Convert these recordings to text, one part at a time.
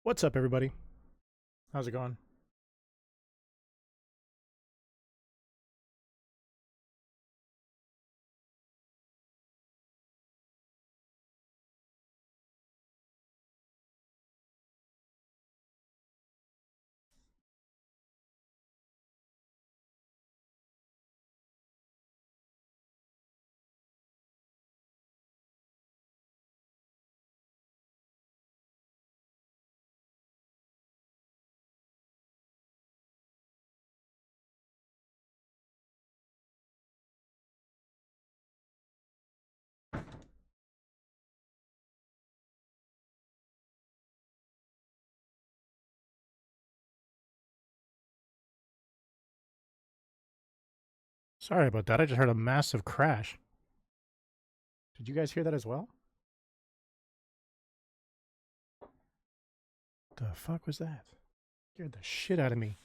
What's up, everybody? How's it going? Sorry about that. I just heard a massive crash. Did you guys hear that as well? The fuck was that? Scared the shit out of me.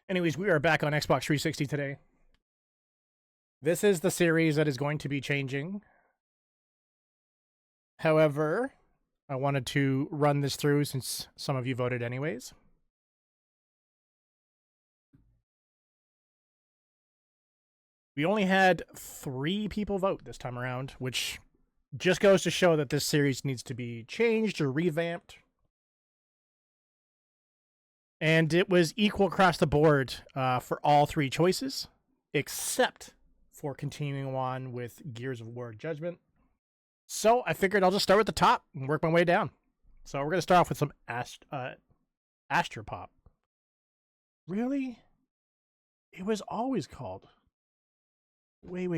Anyways, we are back on Xbox 360 today. This is the series that is going to be changing. However, I wanted to run this through since some of you voted anyways. We only had 3 people vote this time around, which just goes to show that this series needs to be changed or revamped. And it was equal across the board for all 3 choices, except for continuing on with Gears of War Judgment. So I figured I'll just start at the top and work my way down. So we're going to start off with some AstroPop. Really? It was always called. Wait.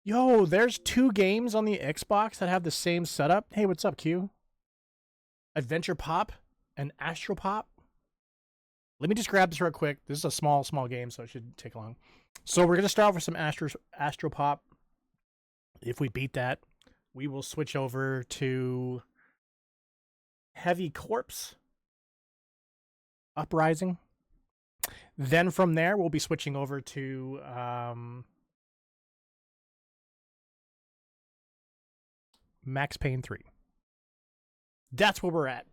Yo, there's 2 games on the Xbox that have the same setup. Hey, what's up, Q? Adventure Pop and AstroPop. Let me just grab this real quick. This is a small game, so it should take long. So we're going to start off with some AstroPop. If we beat that, we will switch over to Heavy Corpse Uprising. Then from there, we'll be switching over to Max Payne 3. That's where we're at.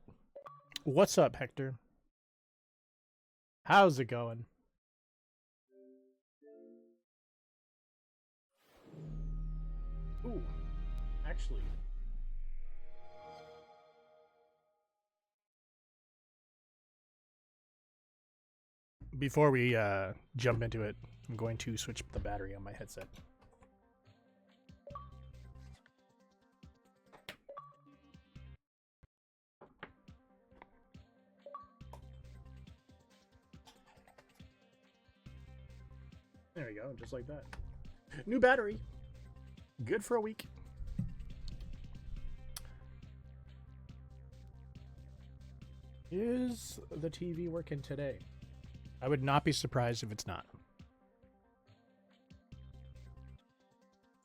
What's up, Hector? How's it going? Ooh, actually. Before we jump into it, I'm going to switch the battery on my headset. There we go, just like that. New battery. Good for a week. Is the TV working today? I would not be surprised if it's not.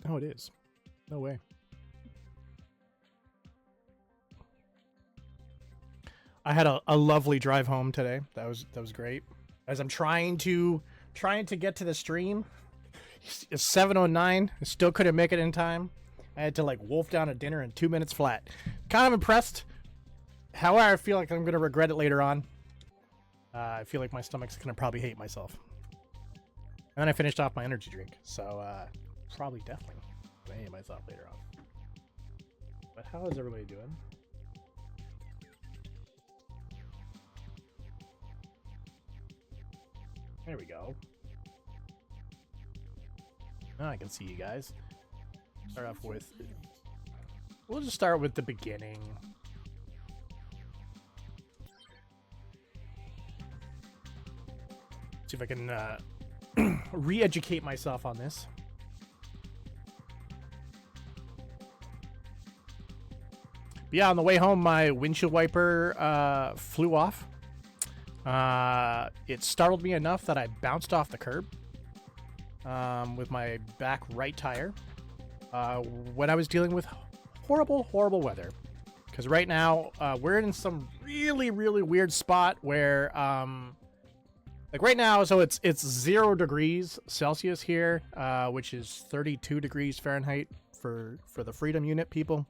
Oh, it is. No way. I had a lovely drive home today. That was great. As I'm trying to get to the stream, it's 7:09. I still couldn't make it in time. I had to wolf down a dinner in 2 minutes flat. Kind of impressed. However, I feel like I'm gonna regret it later on. I feel like my stomach's gonna probably hate myself. And then I finished off my energy drink, so probably definitely gonna hate myself later on. But how is everybody doing? There we go. Now I can see you guys. Start off with... We'll just start with the beginning. See if I can re-educate myself on this. But yeah, on the way home, my windshield wiper flew off. It startled me enough that I bounced off the curb with my back right tire when I was dealing with horrible, horrible weather. Because right now, we're in some really, really weird spot where, like right now, so it's 0 degrees Celsius here, which is 32 degrees Fahrenheit for the Freedom Unit people.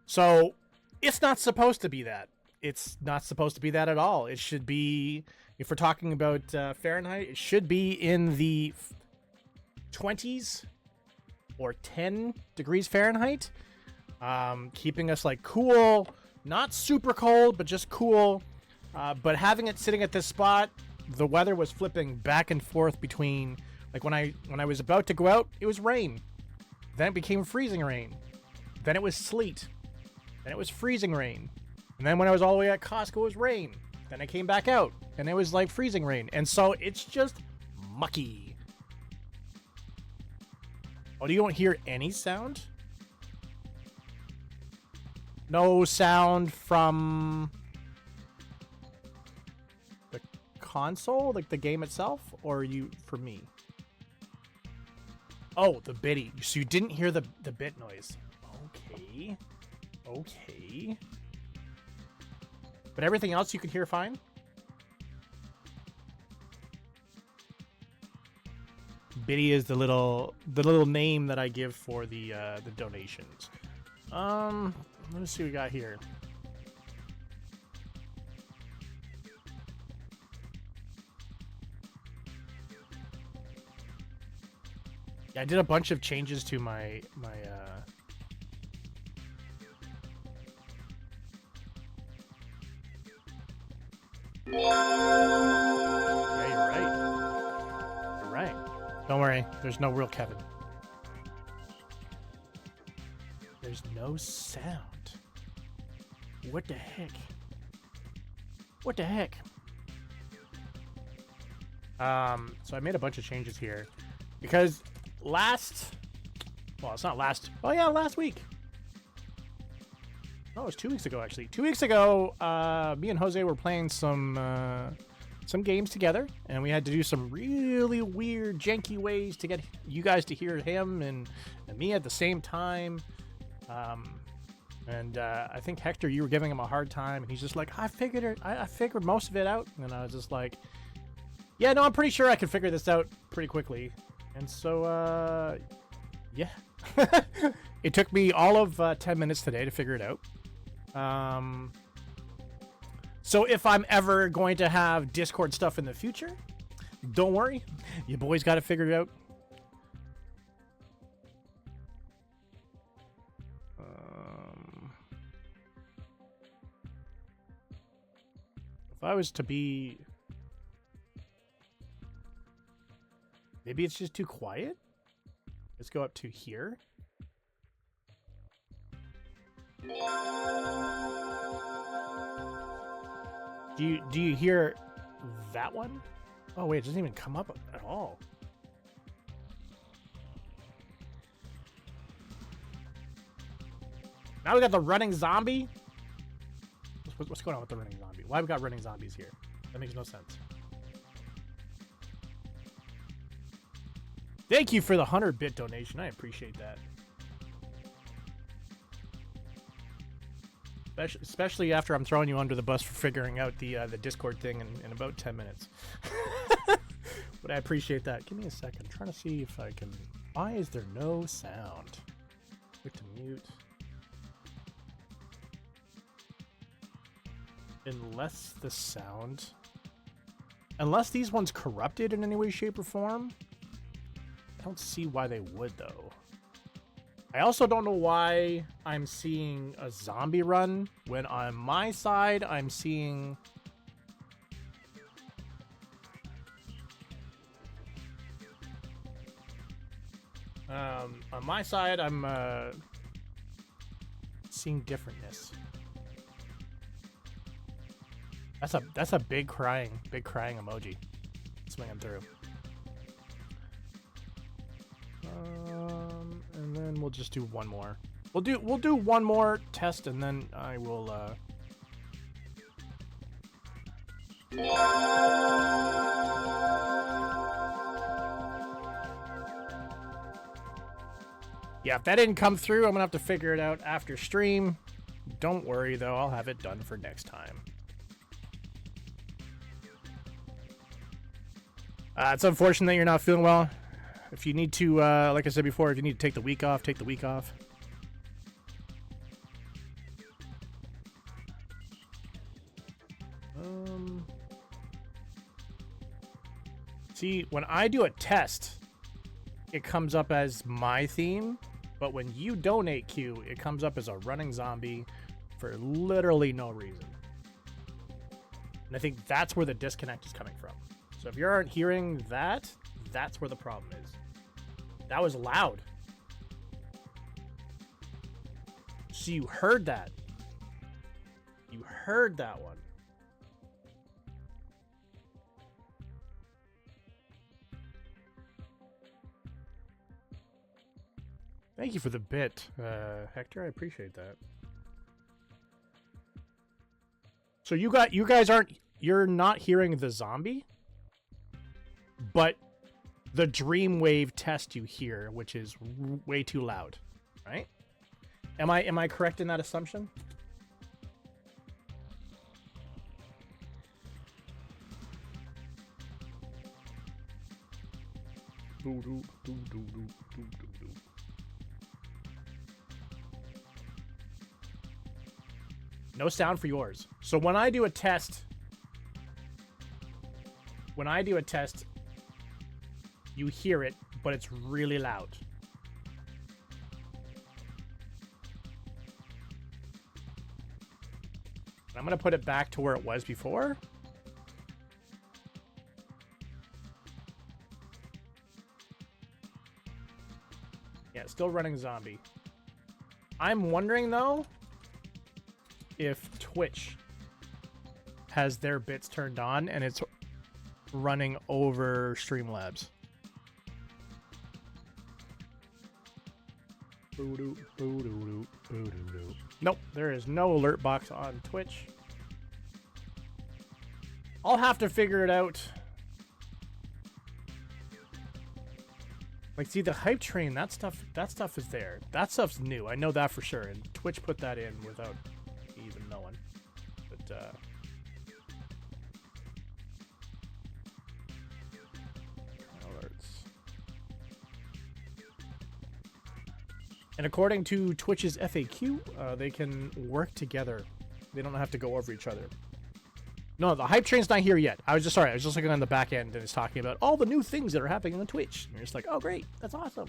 So it's not supposed to be that. It's not supposed to be that at all. It should be, if we're talking about Fahrenheit, it should be in the 20s or 10 degrees Fahrenheit, keeping us like cool, not super cold, but just cool. But having it sitting at this spot, the weather was flipping back and forth between, like when I was about to go out, it was rain. Then it became freezing rain. Then it was sleet. Then it was freezing rain. And then when I was all the way at Costco, it was rain. Then I came back out, and it was like freezing rain. And so it's just mucky. Oh, you don't hear any sound? No sound from the console, like the game itself, or you for me? Oh, the bitty. So you didn't hear the bit noise. Okay. Okay. But everything else you could hear fine? Bitty is the little name that I give for the donations. Let's see what we got here. Yeah, I did a bunch of changes to my Yeah, you're right. You're right. Don't worry, there's no real Kevin. There's no sound. What the heck? What the heck? So I made a bunch of changes here because well, it's not last. Oh yeah, last week. Oh, it was 2 weeks ago actually. 2 weeks ago, me and Jose were playing some games together, and we had to do some really weird, janky ways to get you guys to hear him and me at the same time. I think Hector, you were giving him a hard time, and he's just like, I figured most of it out, and I was just like, yeah, no, I'm pretty sure I can figure this out pretty quickly. And so, yeah. It took me all of 10 minutes today to figure it out. So if I'm ever going to have Discord stuff in the future, don't worry. You boys got to figure it out. If I was to be... Maybe it's just too quiet? Let's go up to here. Do you hear that one? Oh wait, it doesn't even come up at all. Now we got the running zombie. What's going on with the running zombie? Why have we got running zombies here? That makes no sense. Thank you for the 100-bit donation. I appreciate that. Especially after I'm throwing you under the bus for figuring out the Discord thing in about 10 minutes. But I appreciate that. Give me a second. I'm trying to see if I can... Why is there no sound? Click to mute. Unless the sound... Unless these ones corrupted in any way, shape, or form... I don't see why they would, though. I also don't know why I'm seeing a zombie run when on my side I'm seeing... on my side I'm seeing differentness. That's a big crying emoji swinging through. And then we'll just do one more. We'll do one more test, and then I will Yeah, if that didn't come through, I'm gonna have to figure it out after stream. Don't worry though, I'll have it done for next time. It's unfortunate that you're not feeling well. If you need to, like I said before, if you need to take the week off, take the week off. See, when I do a test, it comes up as my theme, but when you donate Q, it comes up as a running zombie for literally no reason. And I think that's where the disconnect is coming from. So if you aren't hearing that, that's where the problem is. That was loud. So you heard that. You heard that one. Thank you for the bit, Hector. I appreciate that. So you guys you're not hearing the zombie, but the Dreamwave test you hear, which is way too loud, right? Am I correct in that assumption? No sound for yours. So when I do a test, you hear it, but it's really loud. I'm going to put it back to where it was before. Yeah, still running zombie. I'm wondering, though, if Twitch has their bits turned on and it's running over Streamlabs. Nope, there is no alert box on Twitch. I'll have to figure it out. Like, see, the hype train, that stuff is there. That stuff's new. I know that for sure. And Twitch put that in without even knowing. But alerts. And according to Twitch's FAQ, they can work together. They don't have to go over each other. No, the hype train's not here yet. I was just looking on the back end and it's talking about all the new things that are happening on Twitch. And you're just like, oh great, that's awesome.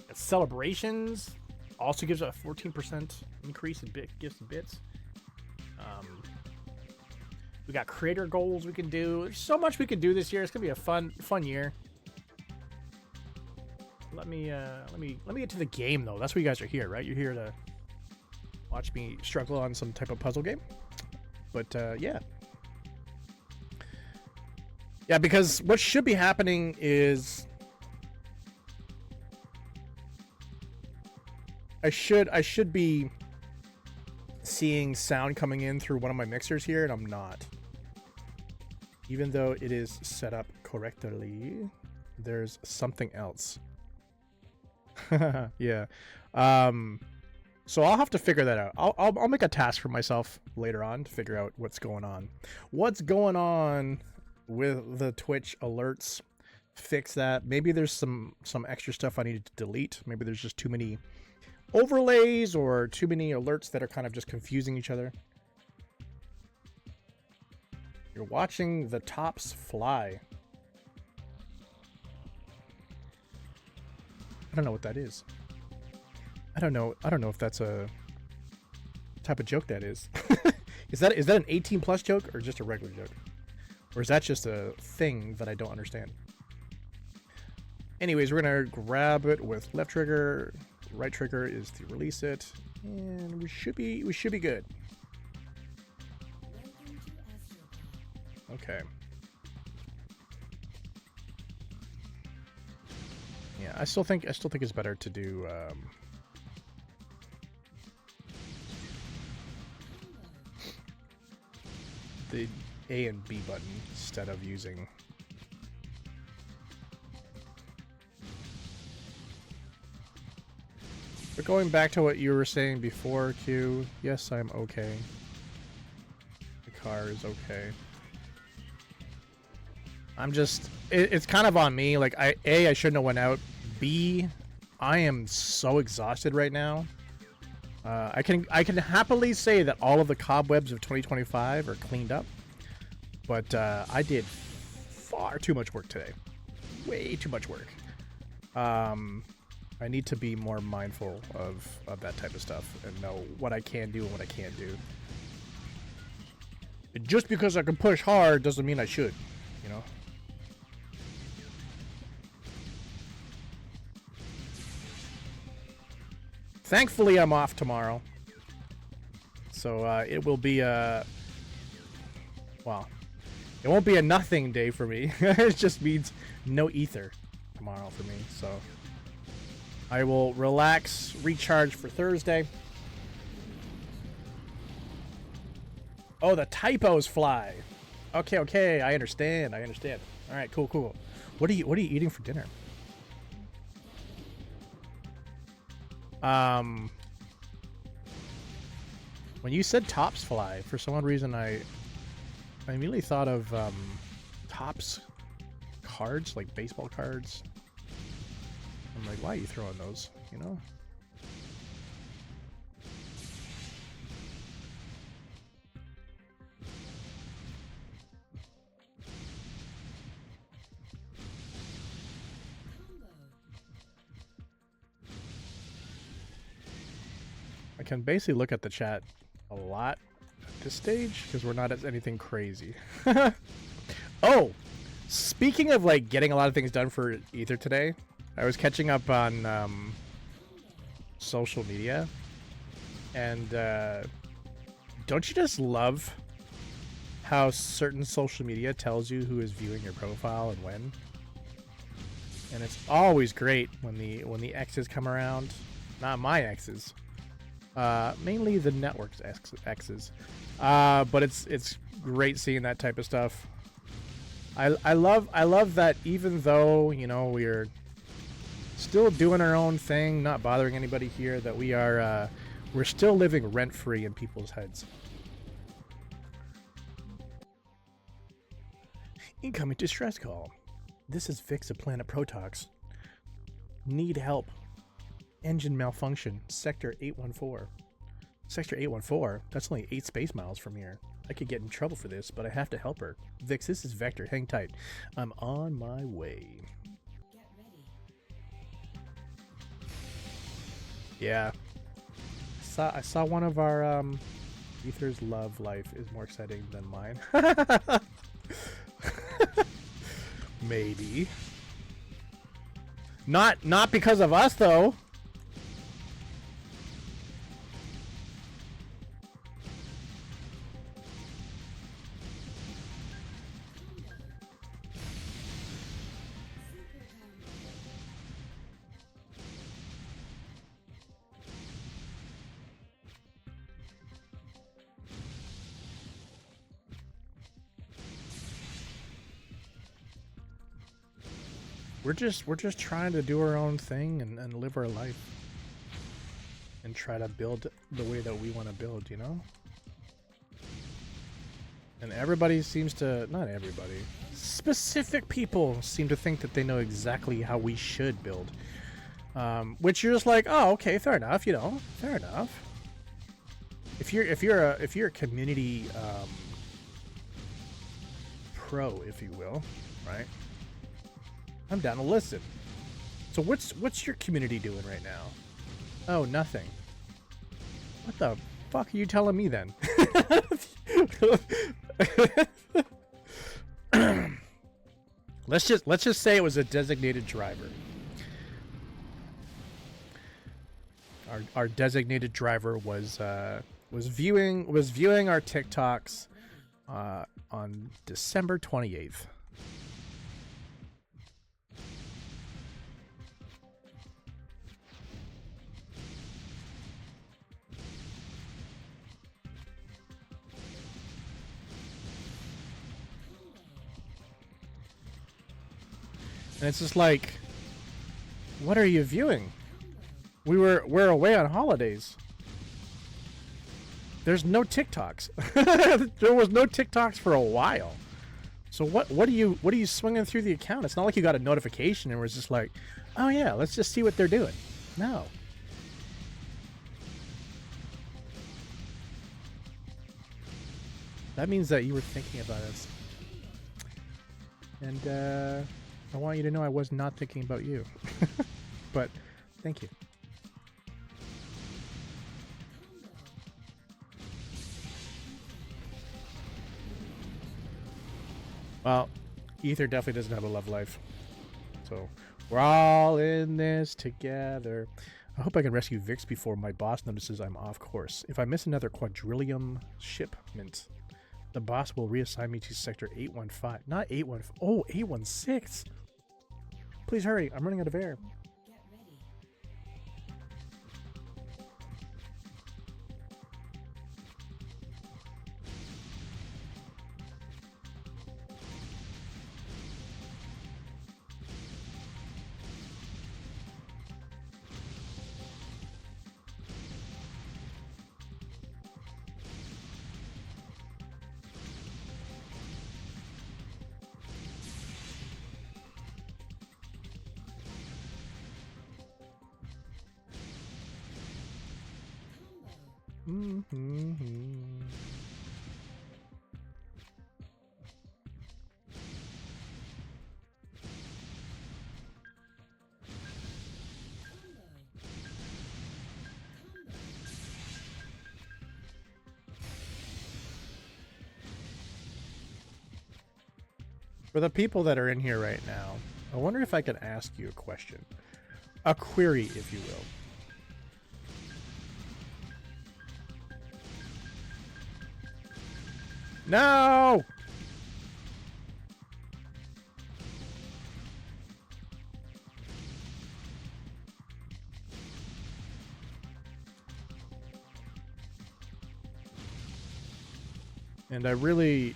It's celebrations also gives a 14% increase in gifts and bits. We got creator goals we can do. There's so much we can do this year. It's gonna be a fun year. Let me get to the game though. That's what you guys are here, right? You're here to watch me struggle on some type of puzzle game. But yeah, because what should be happening is I should be seeing sound coming in through one of my mixers here, and I'm not. Even though it is set up correctly, there's something else. Yeah. So I'll have to figure that out. I'll make a task for myself later on to figure out what's going on. What's going on with the Twitch alerts? Fix that. Maybe there's some extra stuff I need to delete. Maybe there's just too many overlays or too many alerts that are kind of just confusing each other. You're watching the tops fly. I don't know what that is. I don't know if that's a type of joke that is. Is that an 18 plus joke or just a regular joke? Or is that just a thing that I don't understand? Anyways, we're gonna grab it with left trigger. Right trigger is to release it, and we should be good. Okay. Yeah, I still think it's better to do the A and B button instead of using But going back to what you were saying before, Q, yes, I'm okay. The car is okay. I'm just... It's kind of on me. Like, I shouldn't have went out. B, I am so exhausted right now. I can happily say that all of the cobwebs of 2025 are cleaned up. But I did far too much work today. Way too much work. I need to be more mindful of that type of stuff and know what I can do and what I can't do. And just because I can push hard doesn't mean I should, you know? Thankfully, I'm off tomorrow. So it will be a... Well, it won't be a nothing day for me. It just means no ether tomorrow for me, so... I will relax, recharge for Thursday. Oh, the typos fly. Okay, I understand. All right, cool. What are you eating for dinner? When you said tops fly, for some odd reason I immediately thought of tops cards, like baseball cards. I'm like, why are you throwing those, you know? I can basically look at the chat a lot at this stage because we're not at anything crazy. Oh, speaking of like getting a lot of things done for Ether today, I was catching up on social media, and don't you just love how certain social media tells you who is viewing your profile and when? And it's always great when the X's come around. Not my X's, mainly the network's X's. But it's great seeing that type of stuff. I love that even though, you know, we're still doing our own thing, not bothering anybody here, that we're still living rent-free in people's heads. Incoming distress call. This is Vix of Planet Protox. Need help. Engine malfunction. Sector 814. Sector 814? That's only 8 space miles from here. I could get in trouble for this, but I have to help her. Vix, this is Vector. Hang tight. I'm on my way. Yeah. I saw one of our Ether's love life is more exciting than mine. Maybe. Not because of us though. We're just trying to do our own thing and live our life and try to build the way that we want to build, you know? And everybody seems to, not everybody, specific people seem to think that they know exactly how we should build. Which you're just like, oh, okay, fair enough, you know, fair enough. If you're a community pro, if you will, right? I'm down to listen. So what's your community doing right now? Oh, nothing. What the fuck are you telling me then? Let's just say it was a designated driver. Our designated driver was viewing our TikToks on December 28th. And it's just like, what are you viewing? we're away on holidays. There's no TikToks. There was no TikToks for a while. So what are you swinging through the account? It's not like you got a notification and was just like, oh yeah, let's just see what they're doing. No. That means that you were thinking about us. And I want you to know I was not thinking about you. But thank you. Well, Ether definitely doesn't have a love life. So we're all in this together. I hope I can rescue Vix before my boss notices I'm off course. If I miss another quadrillium shipment, the boss will reassign me to sector 815. Not 815. Oh, 816. Please hurry. I'm running out of air. For the people that are in here right now, I wonder if I can ask you a question. A query, if you will. No! And I really...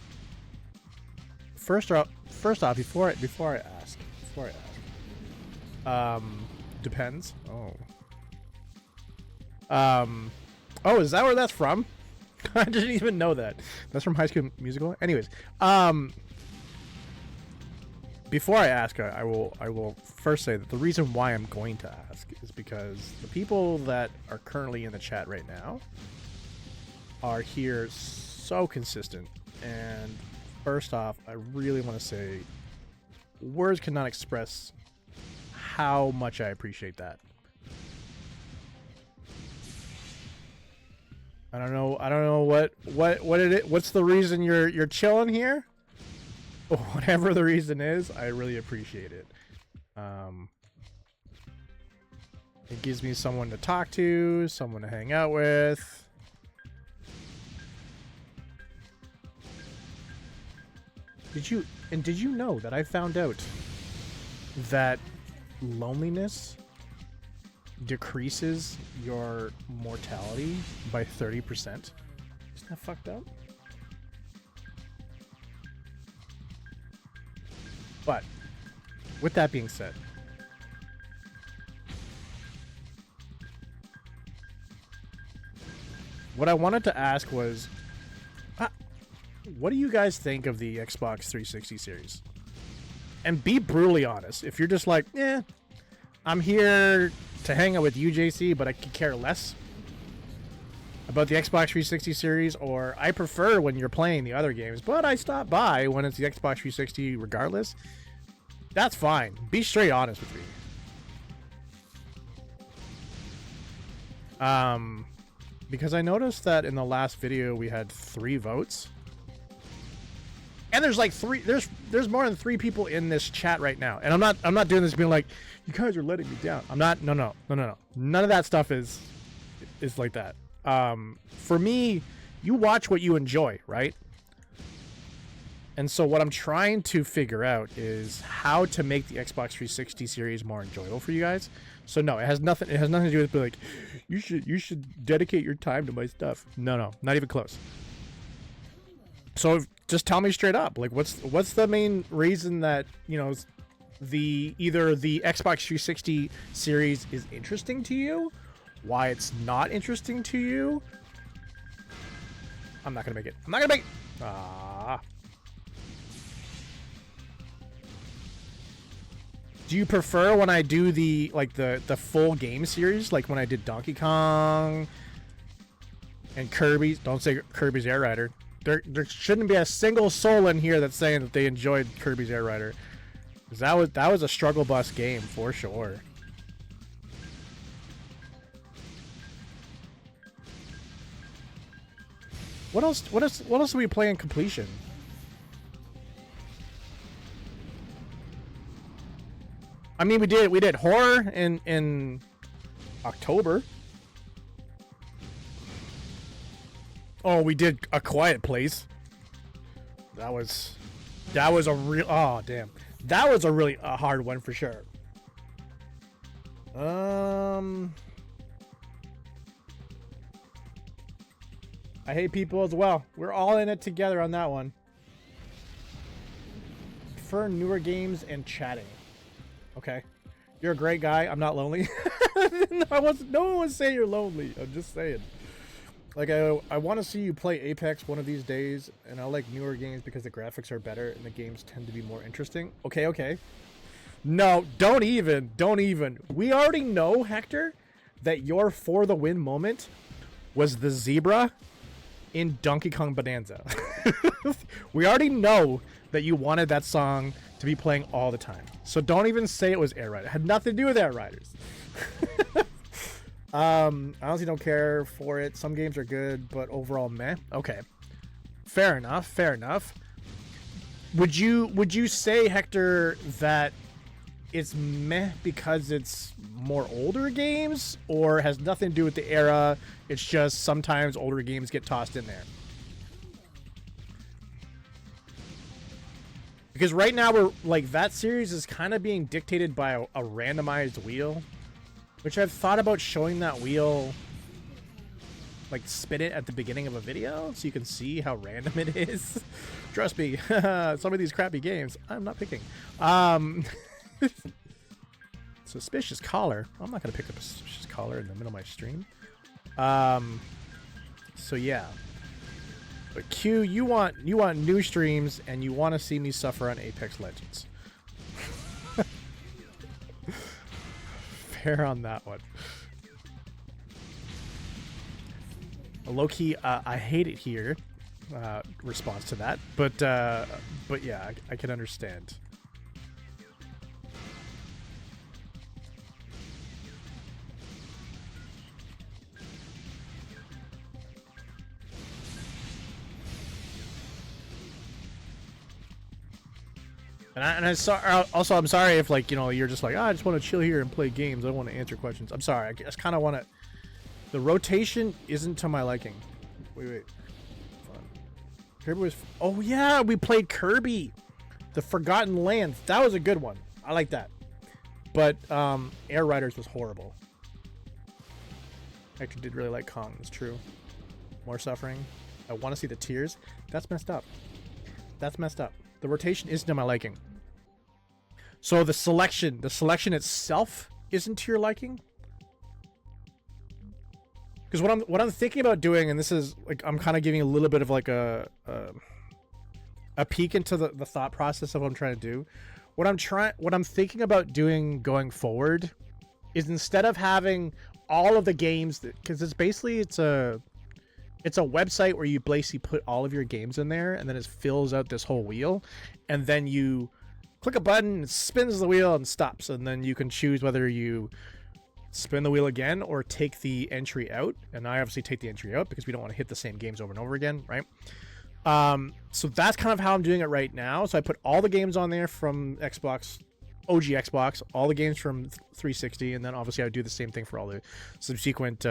First off, before I ask, depends. Oh, is that where that's from? I didn't even know that. That's from High School Musical. Anyways, before I ask, I will first say that the reason why I'm going to ask is because the people that are currently in the chat right now are here so consistent. And first off, I really want to say words cannot express how much I appreciate that. I don't know what's the reason you're chilling here? Whatever the reason is, I really appreciate it. It gives me someone to talk to, someone to hang out with. Did you know that I found out that loneliness decreases your mortality by 30%? Isn't that fucked up? But with that being said, what I wanted to ask was, what do you guys think of the Xbox 360 series? And be brutally honest. If you're just like, I'm here to hang out with you, JC, but I could care less about the Xbox 360 series, or I prefer when you're playing the other games, but I stop by when it's the Xbox 360 regardless, that's fine. Be straight honest with me. Because I noticed that in the last video we had 3 votes. And there's like there's more than 3 people in this chat right now. And I'm not doing this being like, you guys are letting me down. I'm not. No. None of that stuff is like that. For me, you watch what you enjoy, right? And so what I'm trying to figure out is how to make the Xbox 360 series more enjoyable for you guys. So no, it has nothing to do with like, you should dedicate your time to my stuff. No, not even close. So just tell me straight up, like what's the main reason that, either the Xbox 360 series is interesting to you, why it's not interesting to you. I'm not gonna make it. I'm not gonna make it. Ah. Do you prefer when I do the full game series, like when I did Donkey Kong and Kirby's? Don't say Kirby's Air Rider. There shouldn't be a single soul in here that's saying that they enjoyed Kirby's Air Rider, because that was a struggle bus game for sure. What else do we play in completion? I mean, we did horror in October. Oh, we did A Quiet Place. That was a real, oh damn. That was a really hard one for sure. I hate people as well. We're all in it together on that one. Prefer newer games and chatting. Okay. You're a great guy. I'm not lonely. No one was saying you're lonely. I'm just saying. Like, I want to see you play Apex one of these days, and I like newer games because the graphics are better and the games tend to be more interesting. Okay. No, don't even. We already know, Hector, that your for the win moment was the zebra in Donkey Kong Bonanza. We already know that you wanted that song to be playing all the time. So don't even say it was Air Rider. It had nothing to do with Air Riders. I honestly don't care for it. Some games are good, but overall meh. Okay. Fair enough. Would you say, Hector, that it's meh because it's more older games, or has nothing to do with the era, it's just sometimes older games get tossed in there? Because right now we're like, that series is kind of being dictated by a randomized wheel, which I've thought about showing that wheel, like spin it at the beginning of a video so you can see how random it is. Trust me, some of these crappy games I'm not picking. Suspicious collar. I'm not gonna pick up a suspicious collar in the middle of my stream. So yeah. But Q, you want new streams, and you want to see me suffer on Apex Legends. Fair on that one. Low-key, I hate it here. Response to that, but yeah, I can understand. And I'm sorry if, like, you know, you're just like, I just want to chill here and play games. I don't want to answer questions. I'm sorry. I just kind of want to. The rotation isn't to my liking. Wait. Fun. Kirby was. Oh yeah, we played Kirby, the Forgotten Lands. That was a good one. I like that. But Air Riders was horrible. I actually did really like Kong. It's true. More suffering. I want to see the tears. That's messed up. The rotation isn't to my liking. So the selection itself isn't to your liking? Because what I'm thinking about doing, and this is like, I'm kind of giving a little bit of like a peek into the thought process of what I'm trying to do. What I'm thinking about doing going forward is, instead of having all of the games, because it's a website where you basically put all of your games in there, and then it fills out this whole wheel, and then you click a button, it spins the wheel and stops, and then you can choose whether you spin the wheel again or take the entry out. And I obviously take the entry out because we don't want to hit the same games over and over again, right? So that's kind of how I'm doing it right now. So I put all the games on there from Xbox, OG Xbox, all the games from 360, and then obviously I would do the same thing for all the subsequent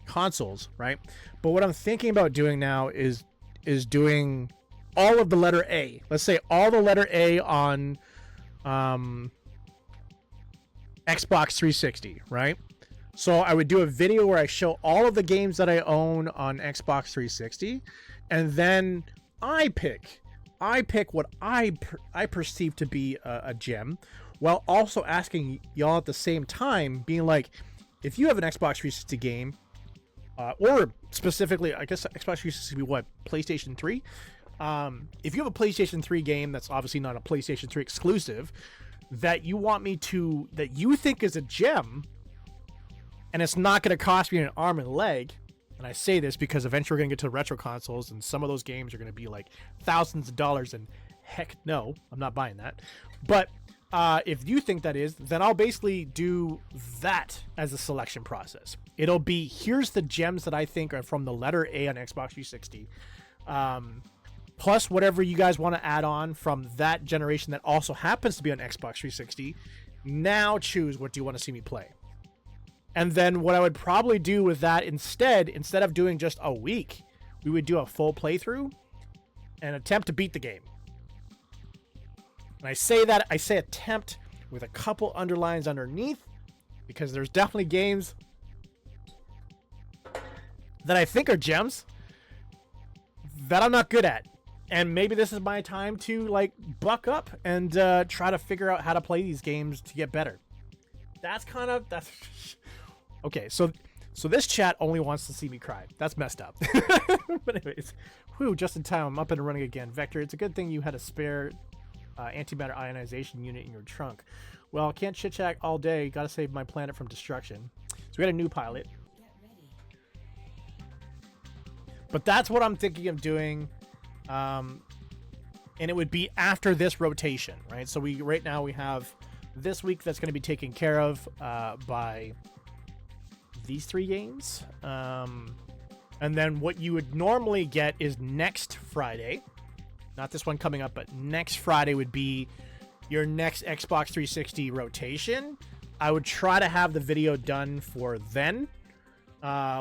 consoles, right? But what I'm thinking about doing now is doing all of the letter A. Let's say all the letter A on Xbox 360, right? So I would do a video where I show all of the games that I own on Xbox 360, and then I pick I pick what I perceive to be a gem, while also asking y'all at the same time, being like, if you have an Xbox 360 game, or specifically, I guess Xbox 360 would be what, PlayStation 3? If you have a PlayStation 3 game that's obviously not a PlayStation 3 exclusive, that you want me to, that you think is a gem, and it's not going to cost me an arm and a leg, and I say this because eventually we're going to get to retro consoles, and some of those games are going to be like thousands of dollars, and heck no, I'm not buying that. But if you think that is, then I'll basically do that as a selection process. It'll be, here's the gems that I think are from the letter A on Xbox 360, plus whatever you guys want to add on from that generation that also happens to be on Xbox 360. Now choose, what do you want to see me play? And then what I would probably do with that instead of doing just a week, we would do a full playthrough and attempt to beat the game. And I say attempt with a couple underlines underneath, because there's definitely games that I think are gems that I'm not good at. And maybe this is my time to like buck up and try to figure out how to play these games to get better. That's okay. So this chat only wants to see me cry. That's messed up. But anyways, whew, just in time. I'm up and running again. Vector, it's a good thing you had a spare antimatter ionization unit in your trunk. Well, can't chit chat all day. Got to save my planet from destruction. So we got a new pilot. But that's what I'm thinking of doing. And it would be after this rotation, right? So right now we have this week that's going to be taken care of by these 3 games. And then what you would normally get is next Friday, not this one coming up, but next Friday would be your next Xbox 360 rotation. I would try to have the video done for then,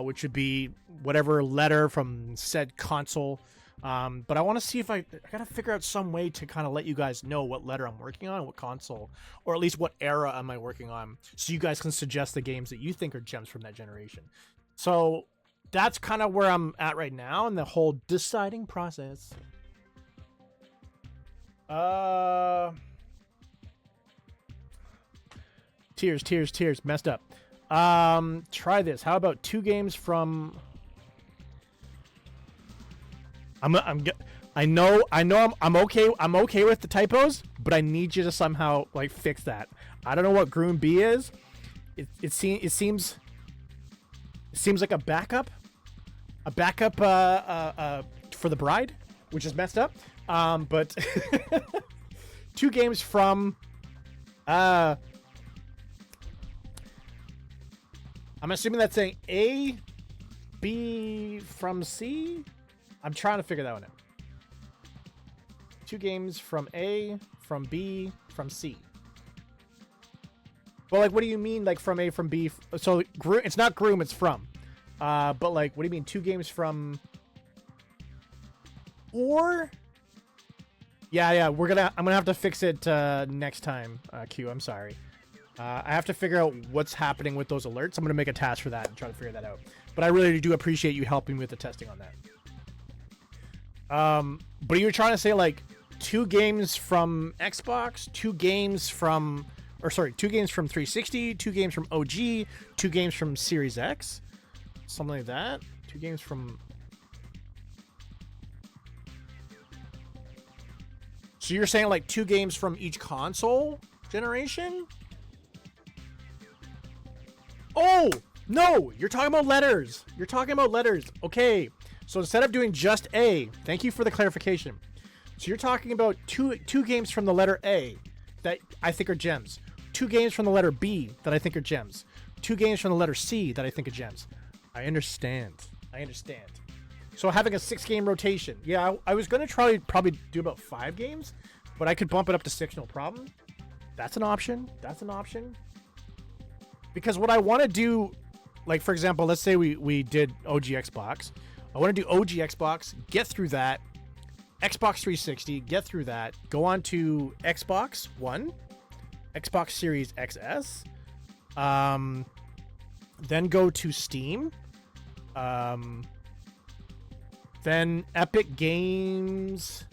which would be whatever letter from said console. But I want to see if I gotta figure out some way to kind of let you guys know what letter I'm working on, what console, or at least what era am I working on, so you guys can suggest the games that you think are gems from that generation. So that's kind of where I'm at right now in the whole deciding process. Tears, messed up. Try this. How about 2 games from... I'm okay with the typos, but I need you to somehow like fix that. I don't know what Groom B is. It seems like a backup for the bride, which is messed up. But 2 games from I'm assuming that's saying A, B from C. I'm trying to figure that one out. 2 games from A, from B, from C. Well, like, what do you mean, like, from A, from B? So, it's not Groom, it's from. But, like, what do you mean, 2 games from... Or... Yeah, I'm gonna have to fix it next time, Q, I'm sorry. I have to figure out what's happening with those alerts. I'm gonna make a task for that and try to figure that out. But I really do appreciate you helping me with the testing on that. But you're trying to say like 2 games from Xbox, 2 games from 360, 2 games from OG, 2 games from Series X, something like that. 2 games from. So you're saying like 2 games from each console generation? Oh no, you're talking about letters. Okay. So instead of doing just A, thank you for the clarification. So you're talking about two games from the letter A that I think are gems. 2 games from the letter B that I think are gems. 2 games from the letter C that I think are gems. I understand. So having a 6-game rotation. Yeah, I was going to probably do about 5 games, but I could bump it up to 6, no problem. That's an option. Because what I want to do, like, for example, let's say we did OG Xbox. I want to do OG Xbox, get through that, Xbox 360, get through that, go on to Xbox One, Xbox Series XS, then go to Steam, then Epic Games,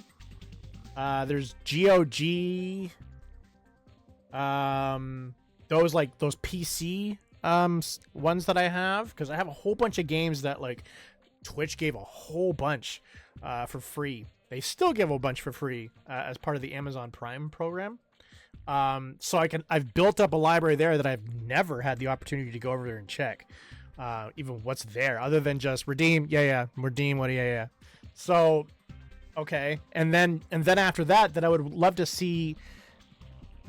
There's GOG. Those PC ones that I have, because I have a whole bunch of games that like Twitch gave a whole bunch for free. They still give a bunch for free as part of the Amazon Prime program. So I've built up a library there that I've never had the opportunity to go over there and check even what's there, other than just redeem. Redeem. What? Yeah. So, okay. And then after that I would love to see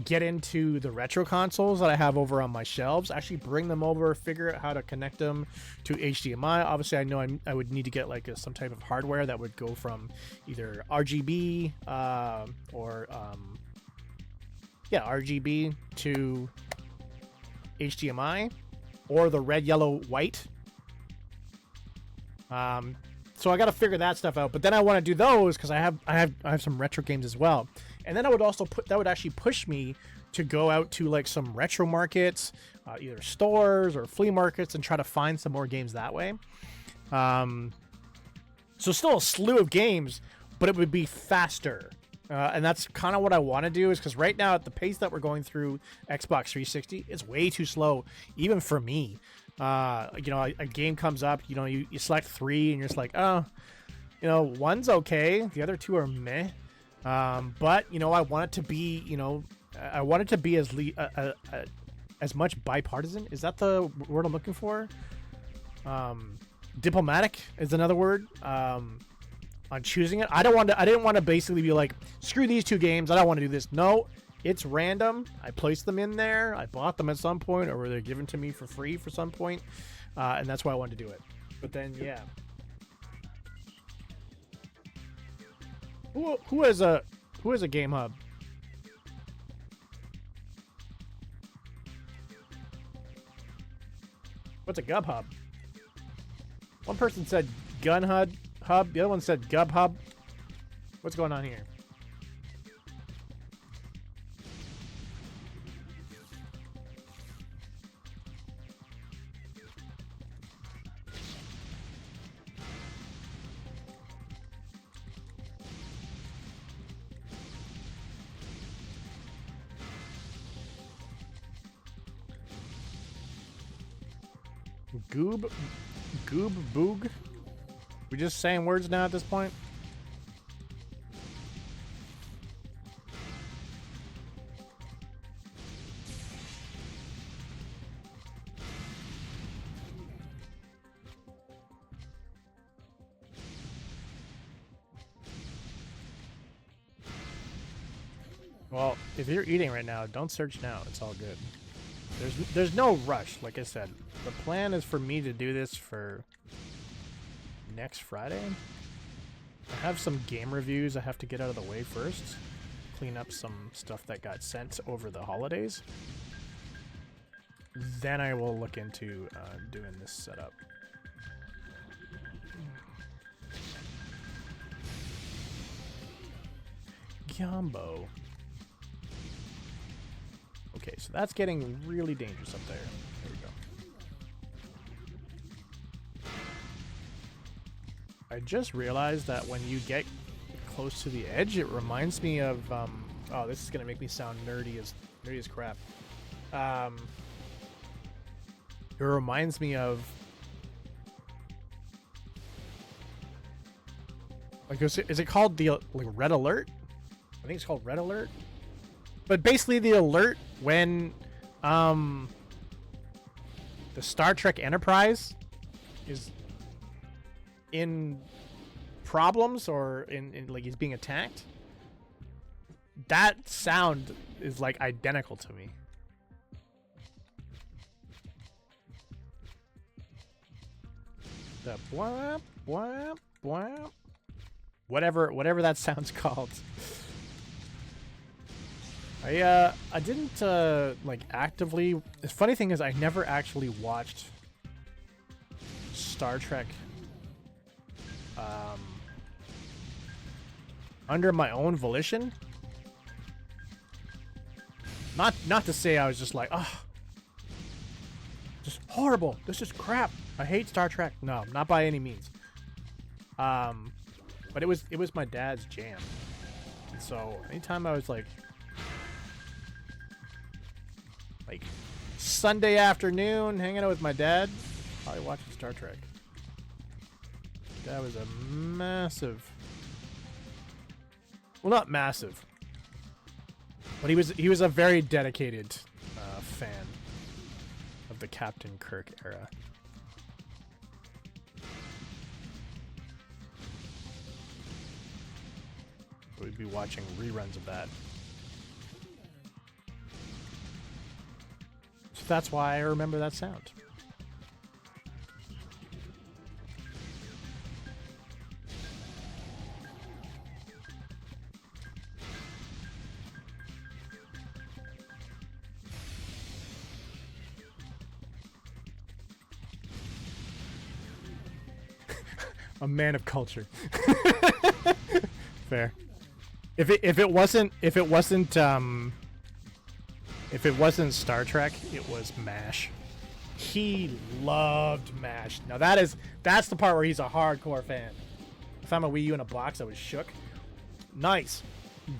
get into the retro consoles that I have over on my shelves, actually bring them over, figure out how to connect them to HDMI. Obviously, I know I would need to get like some type of hardware that would go from either RGB or RGB to HDMI, or the red, yellow, white. So I got to figure that stuff out. But then I want to do those because I have some retro games as well. And then I would also that would actually push me to go out to like some retro markets, either stores or flea markets, and try to find some more games that way. So still a slew of games, but it would be faster. And that's kind of what I want to do, is because right now at the pace that we're going through Xbox 360, it's way too slow, even for me. A game comes up, you select 3 and you're just like, oh, one's okay, the other 2 are meh. But I want it to be, I want it to be as much bipartisan. Is that the word I'm looking for? Diplomatic is another word. On choosing it, I didn't want to basically be like, screw these 2 games, I don't want to do this. No, it's random. I placed them in there. I bought them at some point, or were they given to me for free for some point, and that's why I wanted to do it. But then, yeah. Who has a Game Hub? What's a Gub Hub? One person said Gun Hub. The other one said Gub Hub. What's going on here? Goob Boog? We just saying words now at this point? Well, if you're eating right now, don't search now. It's all good. There's no rush. Like I said, the plan is for me to do this for next Friday. I have some game reviews I have to get out of the way first. Clean up some stuff that got sent over the holidays. Then I will look into doing this setup. Gumbo. Okay, so that's getting really dangerous up there. There we go. I just realized that when you get close to the edge, it reminds me of oh, this is gonna make me sound nerdy as crap. It reminds me of, like, is it called the Red Alert? I think it's called Red Alert. But basically the alert when the Star Trek Enterprise is in problems, or in like he's being attacked. That sound is like identical to me. The bwap, bwap, bwap. Whatever that sound's called. I didn't like actively. The funny thing is, I never actually watched Star Trek under my own volition. Not to say I was just like, oh, just horrible. This is crap. I hate Star Trek. No, not by any means. But it was my dad's jam. So anytime I was like Sunday afternoon hanging out with my dad, probably watching Star Trek. That was a massive, well, not massive, but he was a very dedicated fan of the Captain Kirk era. We'd be watching reruns of that. So that's why I remember that sound. A man of culture. Fair. If it wasn't Star Trek, it was MASH. He loved MASH. Now that's the part where he's a hardcore fan. I found my Wii U in a box. I was shook. Nice.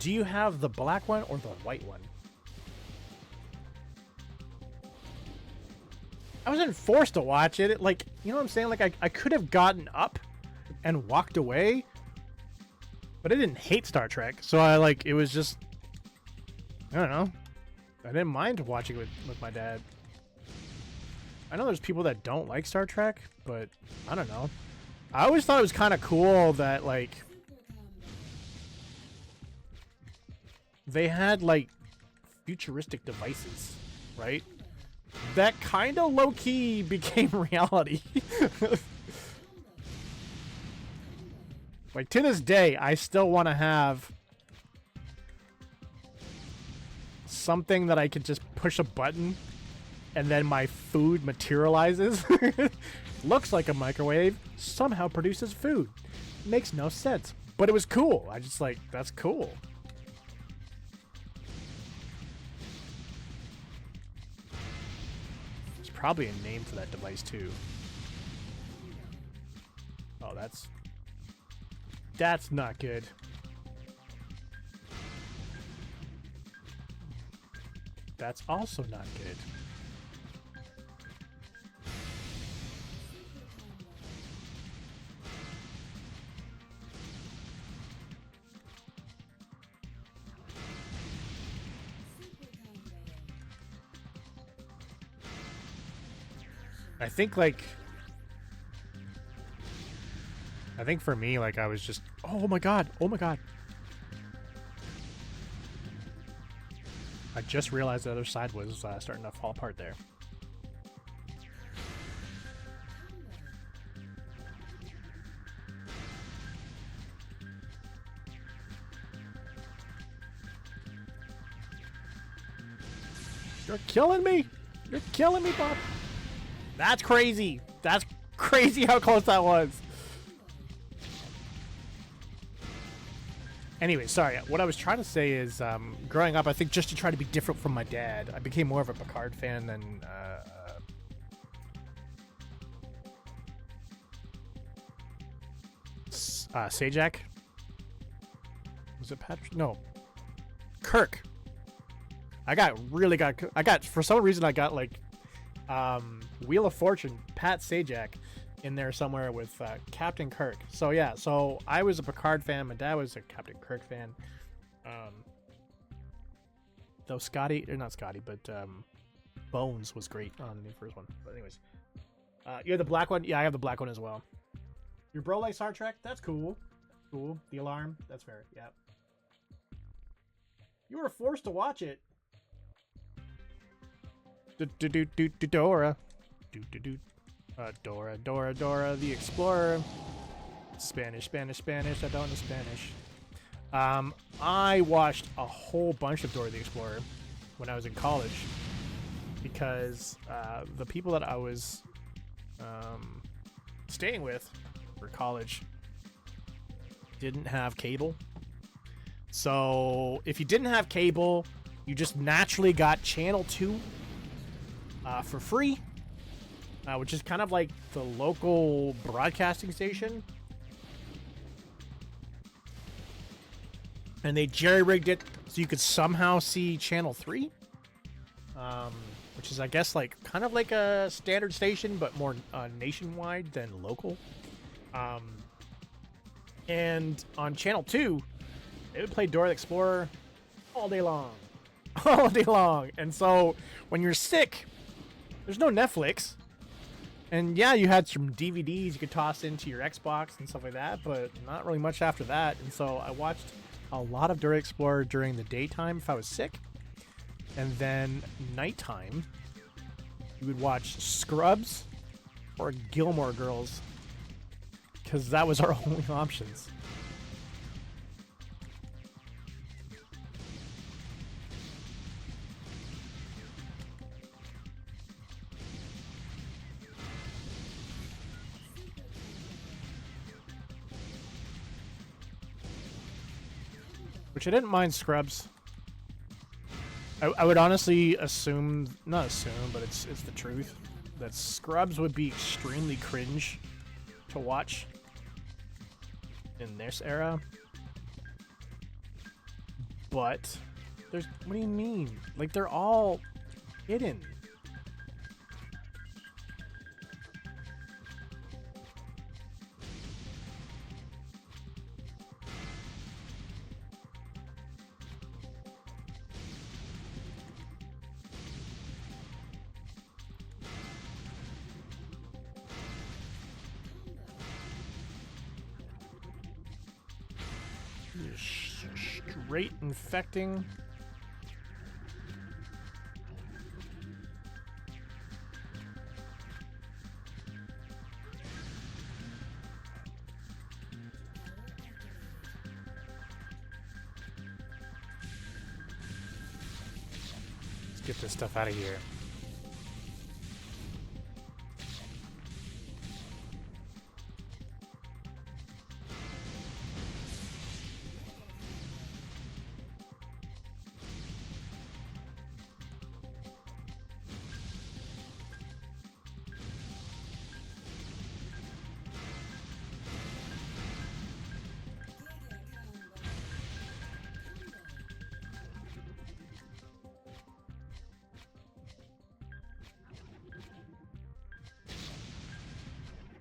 Do you have the black one or the white one? I wasn't forced to watch it. Like, you know what I'm saying? Like, I could have gotten up and walked away, but I didn't hate Star Trek. So it was just, I don't know. I didn't mind watching it with my dad. I know there's people that don't like Star Trek, but I don't know. I always thought it was kind of cool that, like, they had, like, futuristic devices, right? That kind of low-key became reality. Like, to this day, I still want to have something that I could just push a button and then my food materializes. Looks like a microwave, somehow produces food. Makes no sense, but it was cool. I just like, that's cool. There's probably a name for that device too. Oh, that's not good. That's also not good. I think for me, like, I was just, oh my god. I just realized the other side was starting to fall apart there. You're killing me! You're killing me, Bob! That's crazy! That's crazy how close that was! Anyway, sorry. What I was trying to say is, growing up, I think just to try to be different from my dad, I became more of a Picard fan than Sajak. Was it Patrick? No, Kirk. For some reason I got like Wheel of Fortune, Pat Sajak in there somewhere with Captain Kirk. So yeah, so I was a Picard fan. My dad was a Captain Kirk fan. Though Bones was great on the first one. But anyways, you have the black one. Yeah, I have the black one as well. Your bro likes Star Trek. That's cool. Cool. The alarm. That's fair. Yeah. You were forced to watch it. Dora. Dora the Explorer. Spanish. I don't know Spanish. I watched a whole bunch of Dora the Explorer when I was in college because the people that I was staying with for college didn't have cable. So if you didn't have cable, you just naturally got Channel 2 for free. Which is kind of like the local broadcasting station. and they jerry-rigged it so you could somehow see channel 3, which is, I guess, like kind of like a standard station but more nationwide than local. And on channel 2 they would play Dora the Explorer all day long. All day long. And so when you're sick, there's no Netflix. And yeah, you had some DVDs you could toss into your Xbox and stuff like that, but not really much after that. And so I watched a lot of Dora the Explorer during the daytime if I was sick. And then nighttime, you would watch Scrubs or Gilmore Girls, because that was our only options. Which I didn't mind Scrubs. I would honestly assume, not assume, but it's the truth, that Scrubs would be extremely cringe to watch in this era. But there's, what do you mean? Like, they're all hidden. Straight infecting. Let's get this stuff out of here.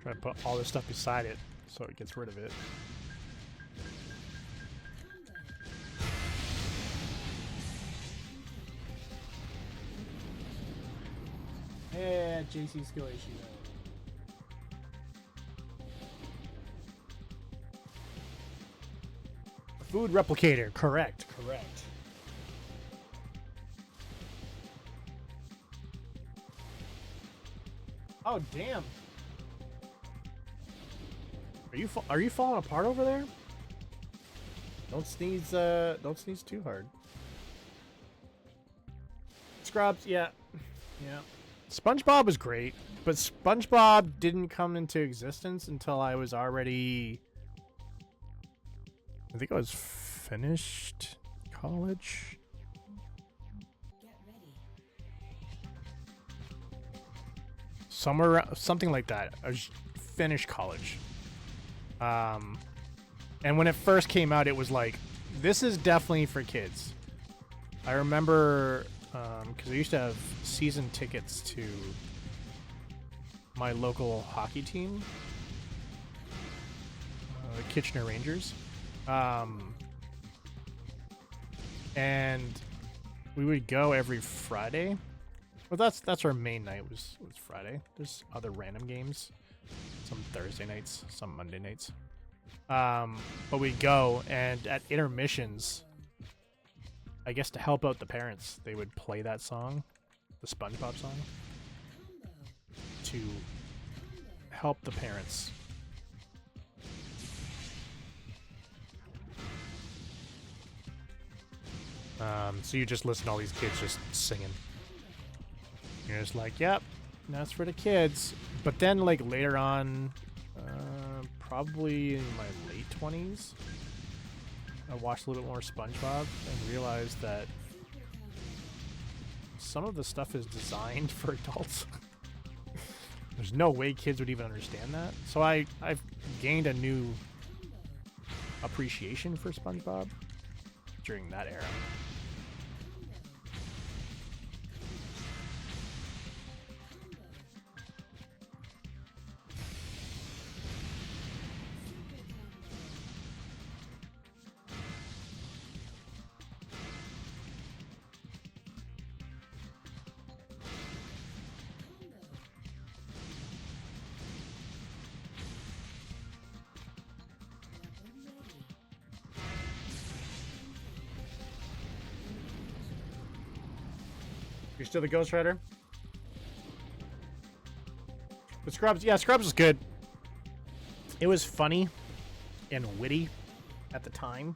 Try to put all this stuff beside it so it gets rid of it. Yeah, JC skill issue. Food replicator, correct. Oh damn! Are you falling apart over there? Don't sneeze too hard. Scrubs, yeah. SpongeBob was great, but SpongeBob didn't come into existence until I was already, I think I was finished college. Something like that. I was finished college. And when it first came out, it was like, this is definitely for kids. I remember, because I used to have season tickets to my local hockey team, the Kitchener Rangers, and we would go every Friday. Well, that's our main night was Friday. There's other random games, some Thursday nights, some Monday nights. But we'd go, and at intermissions, I guess to help out the parents, they would play that song, the SpongeBob song, to help the parents. So you just listen to all these kids just singing. You're just like, yep, that's for the kids. But then, like, later on, probably in my late 20s, I watched a little bit more SpongeBob and realized that some of the stuff is designed for adults. There's no way kids would even understand that. So I've gained a new appreciation for SpongeBob. during that era. You're still the Ghost Rider? But Scrubs, yeah, Scrubs was good. It was funny and witty at the time.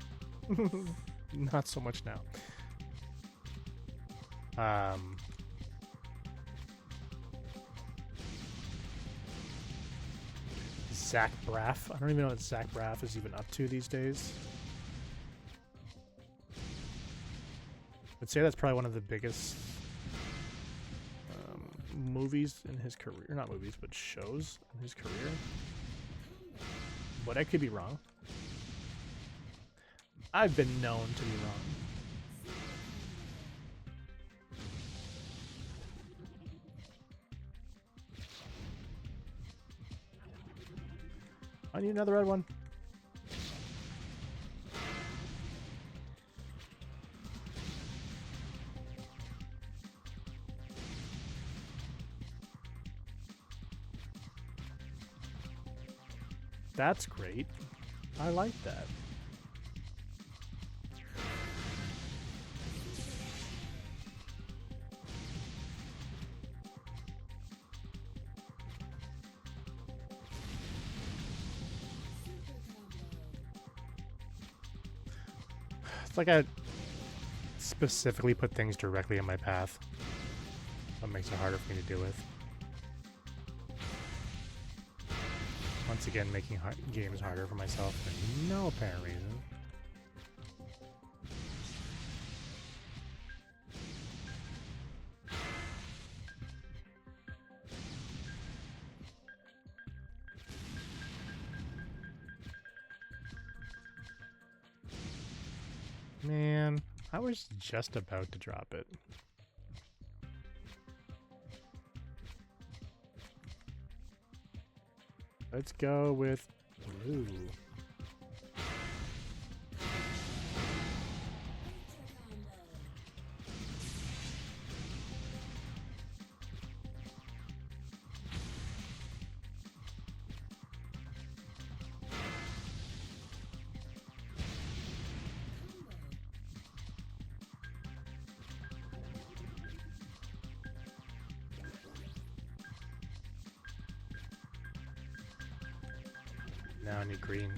Not so much now. Zach Braff. I don't even know what Zach Braff is even up to these days. I'd say that's probably one of the biggest movies in his career. Not movies, but shows in his career. But I could be wrong. I've been known to be wrong. I need another red one. That's great. I like that. It's like I specifically put things directly in my path. That makes it harder for me to deal with. Once again, making games harder for myself for no apparent reason. Man, I was just about to drop it. Let's go with blue. Now I need green.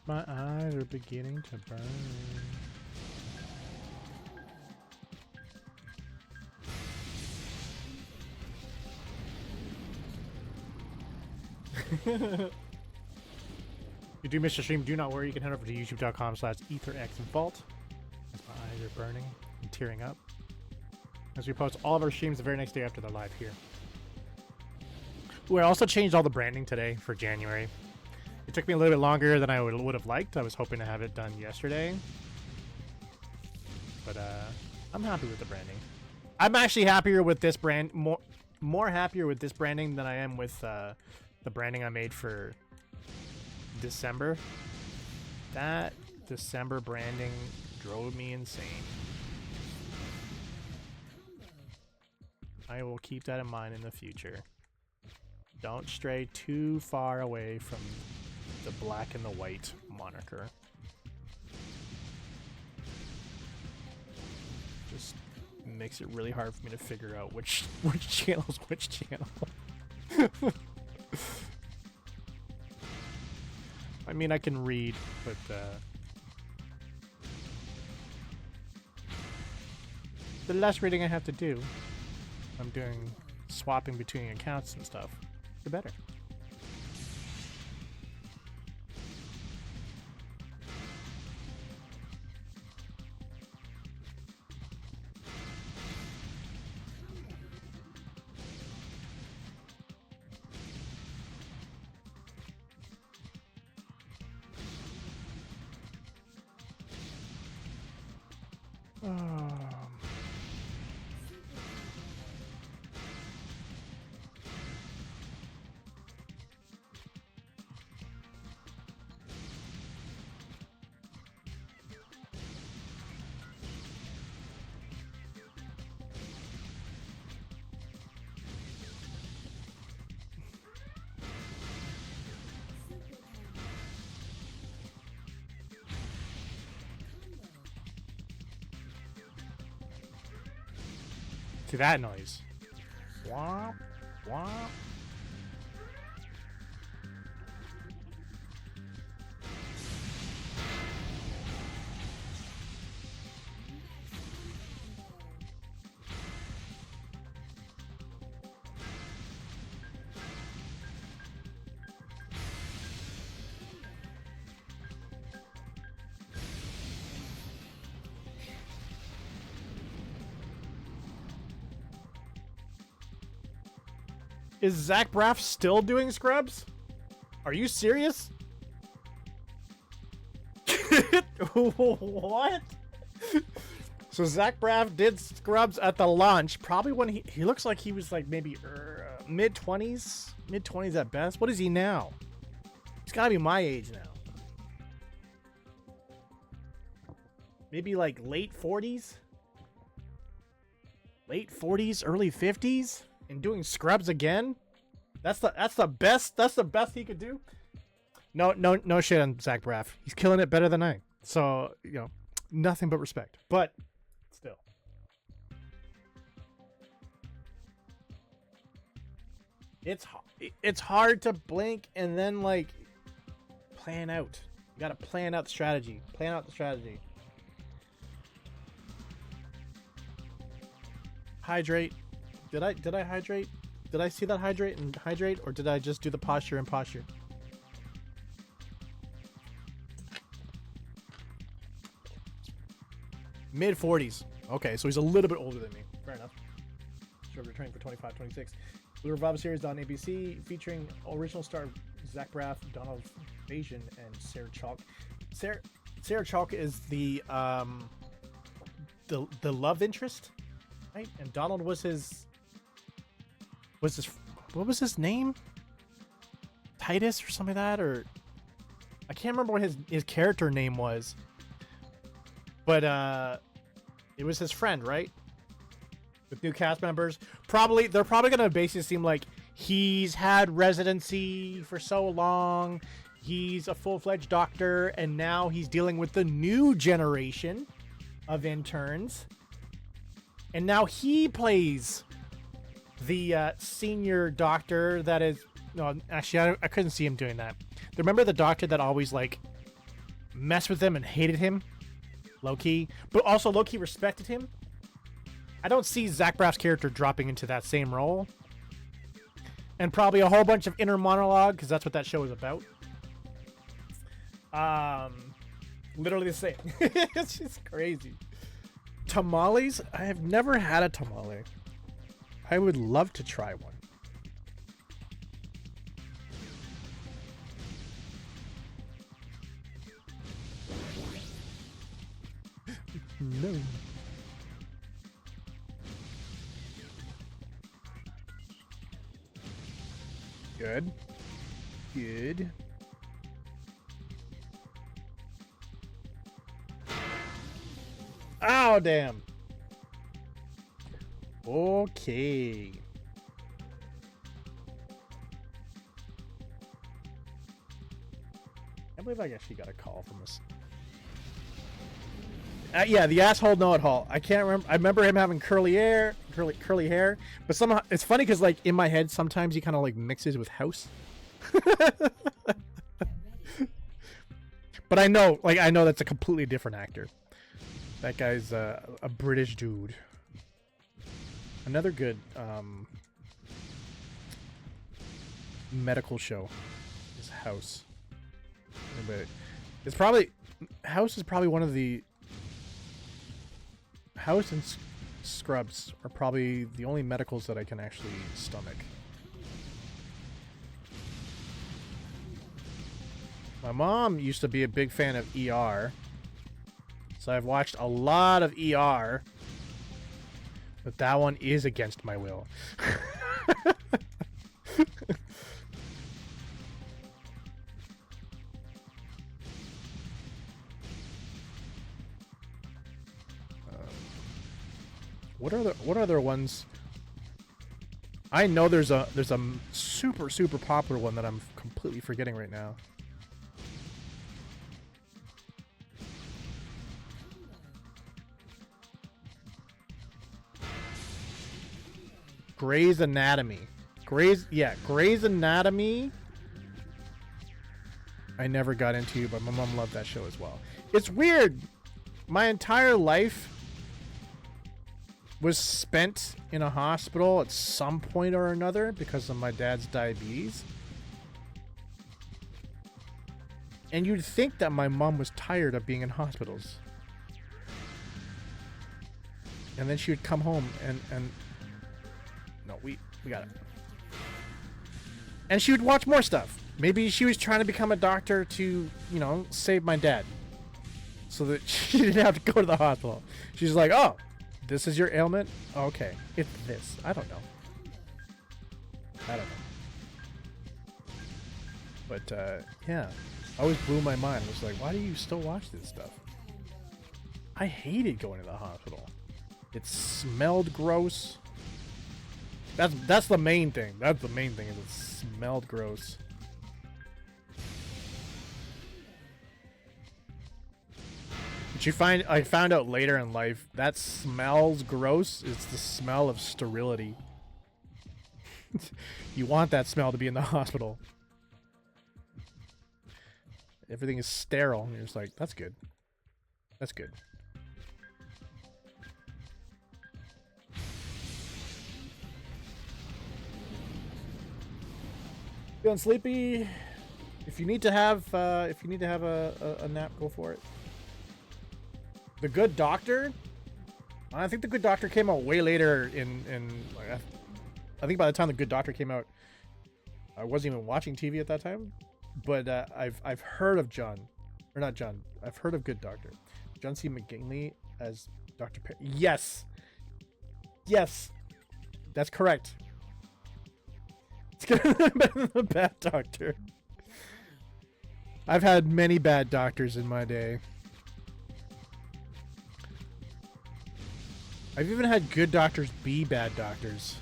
My eyes are beginning to burn. If you do miss the stream, do not worry. You can head over to youtube.com/ETHERxVault. As my eyes are burning and tearing up, as we post all of our streams the very next day after they're live here. Ooh, I also changed all the branding today for January. It took me a little bit longer than I would have liked. I was hoping to have it done yesterday. But I'm happy with the branding. I'm actually happier with this brand, more happier with this branding than I am with the branding I made for December. That December branding drove me insane. I will keep that in mind in the future. Don't stray too far away from the black and the white moniker. Just makes it really hard for me to figure out which channel's which channel. I mean, I can read, but the less reading I have to do, I'm doing swapping between accounts and stuff, the better. To that noise. Womp, womp. Is Zach Braff still doing scrubs? Are you serious? What? So Zach Braff did scrubs at the launch, probably when he looks like he was like maybe mid-20s, mid-20s at best. What is he now? He's gotta be my age now. Maybe like late 40s? Late 40s, early 50s? And doing scrubs again? That's the best he could do. No shit on Zach Braff. He's killing it better than I. So, you know, nothing but respect. But still. It's hard to blink and then like plan out. You got to plan out the strategy. Plan out the strategy. Hydrate. Did I hydrate? Did I see that hydrate and hydrate, or did I just do the posture and posture? Mid 40s. Okay, so he's a little bit older than me. Fair enough. Sure, we're training for 25, 26. Blue Revival series on ABC featuring original star Zach Braff, Donald Faison, and Sarah Chalk. Sarah Chalk is the love interest, right? And Donald was his. What was his name? Titus or something like that, or I can't remember what his character name was. But it was his friend, right? With new cast members. They're probably gonna basically seem like he's had residency for so long, he's a full-fledged doctor, and now he's dealing with the new generation of interns. And now he plays the senior doctor that is... No, actually, I couldn't see him doing that. Remember the doctor that always, like, messed with him and hated him? Low-key. But also low-key respected him? I don't see Zach Braff's character dropping into that same role. And probably a whole bunch of inner monologue, because that's what that show is about. Literally the same. It's just crazy. Tamales? I have never had a tamale. I would love to try one. No. Good. Good. Oh, damn. Okay. I believe I actually got a call from us. Yeah, the asshole know-it-all. I can't remember. I remember him having curly hair, but somehow it's funny because, like, in my head, sometimes he kind of like mixes with House. But I know that's a completely different actor. That guy's a British dude. Another good medical show is House. But it's probably House is probably one of the House and Scrubs are probably the only medicals that I can actually stomach. My mom used to be a big fan of ER. So I've watched a lot of ER, but that one is against my will. What other ones? I know there's a super popular one that I'm completely forgetting right now. Grey's Anatomy. Grey's Anatomy. I never got into, but my mom loved that show as well. It's weird. My entire life was spent in a hospital at some point or another because of my dad's diabetes. And you'd think that my mom was tired of being in hospitals. And then she would come home and no, we got it. And she would watch more stuff. Maybe she was trying to become a doctor to, you know, save my dad. So that she didn't have to go to the hospital. She's like, oh, this is your ailment? Okay. It's this. I don't know. But, yeah. Always blew my mind. I was like, why do you still watch this stuff? I hated going to the hospital. It smelled gross. That's the main thing. That's the main thing, is it smelled gross. But I found out later in life that smells gross. It's the smell of sterility. You want that smell to be in the hospital. Everything is sterile, and you're just like, that's good. That's good. Feeling sleepy? If you need to have a nap, go for it. The Good Doctor? I think The Good Doctor came out way later in like, I think by the time The Good Doctor came out, I wasn't even watching TV at that time. But I've heard of I've heard of Good Doctor. John C. McGinley as Dr. Perry. Yes! Yes! That's correct. It's better than the Bad Doctor. I've had many bad doctors in my day. I've even had good doctors be bad doctors.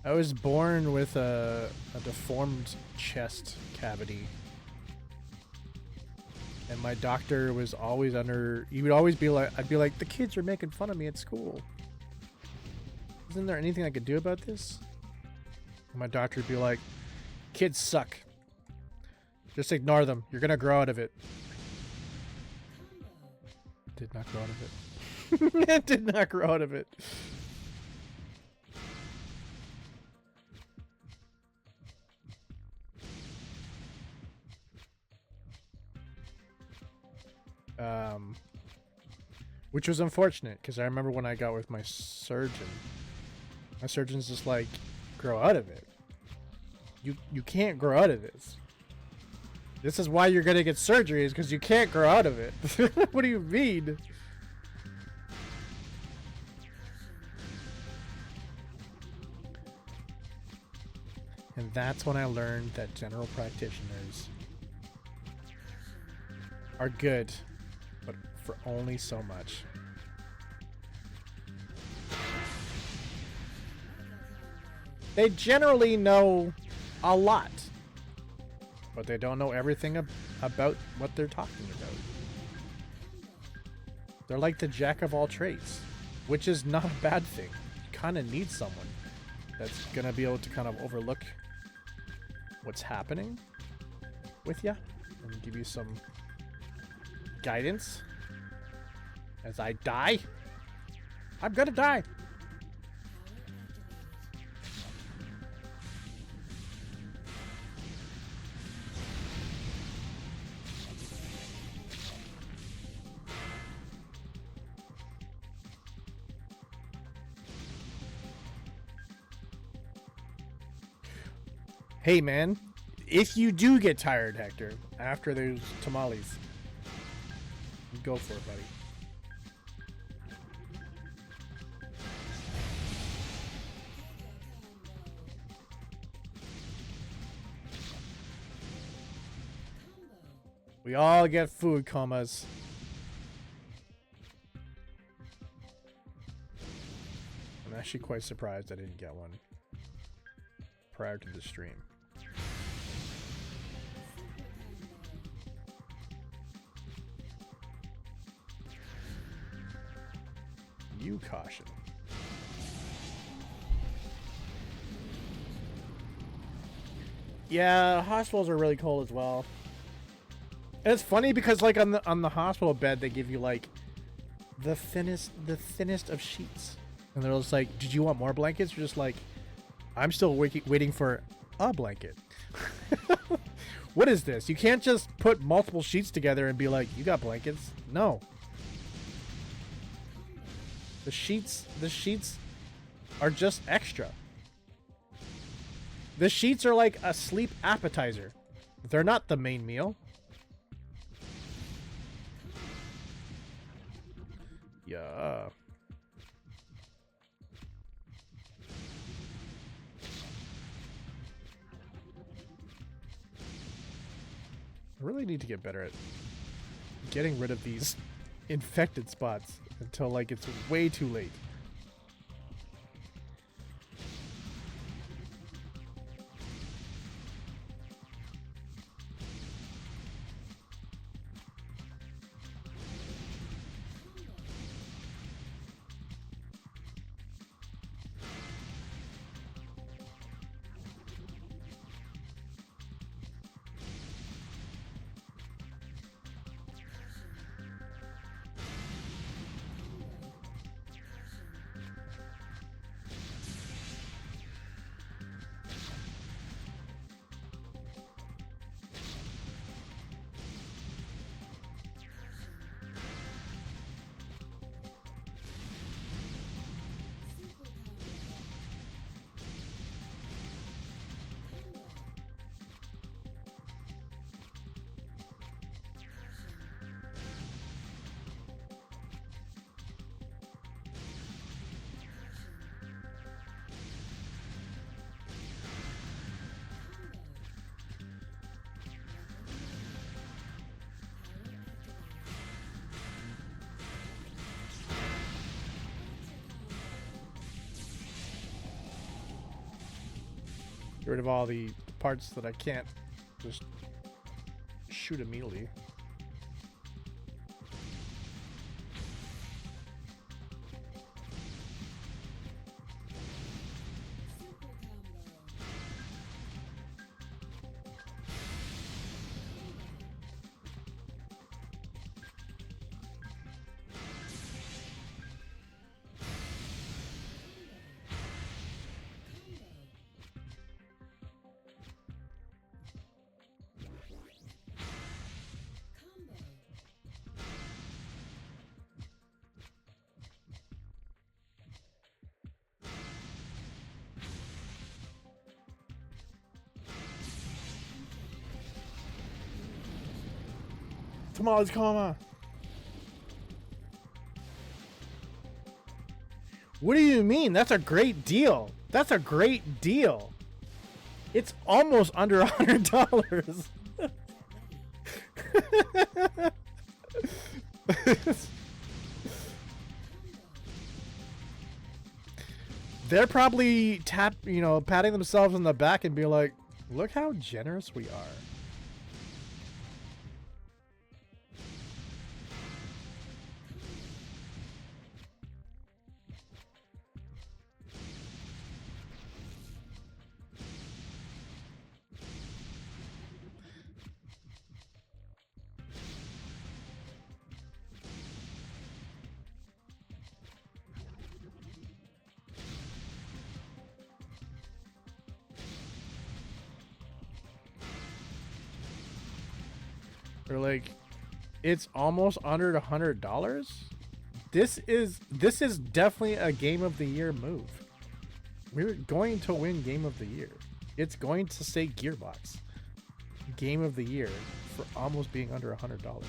I was born with a deformed chest cavity. And my doctor was always he would always be like, I'd be like, the kids are making fun of me at school. Isn't there anything I could do about this? And my doctor would be like, kids suck. Just ignore them. You're gonna grow out of it. Did not grow out of it. It did not grow out of it. Which was unfortunate, because I remember when I got with my surgeon surgeon's just like, grow out of it. You can't grow out of this. This is why you're gonna get surgery, is because you can't grow out of it. What do you mean? And that's when I learned that general practitioners are good, but for only so much. They generally know a lot, but they don't know everything about what they're talking about. They're like the jack of all trades, which is not a bad thing. You kind of need someone that's going to be able to kind of overlook what's happening with you and give you some guidance. As I die, I'm gonna die. Hey man, if you do get tired, Hector, after those tamales, go for it, buddy. We all get food comas. I'm actually quite surprised I didn't get one prior to the stream. You caution. Yeah, hospitals are really cold as well. And it's funny because like on the hospital bed they give you like the thinnest of sheets. And they're just like, "Did you want more blankets?" You're just like, "I'm still waiting for a blanket." What is this? You can't just put multiple sheets together and be like, "You got blankets?" No. The sheets are just extra. The sheets are like a sleep appetizer. They're not the main meal. Yeah. I really need to get better at getting rid of these infected spots until like it's way too late. Get rid of all the parts that I can't just shoot immediately. Tamales coma. What do you mean? That's a great deal. That's a great deal. It's almost under $100. They're probably patting themselves on the back and be like, "Look how generous we are." They're like, it's almost under $100. This is definitely a Game of the Year move. We're going to win Game of the Year. It's going to say Gearbox. game of the year for almost being under $100.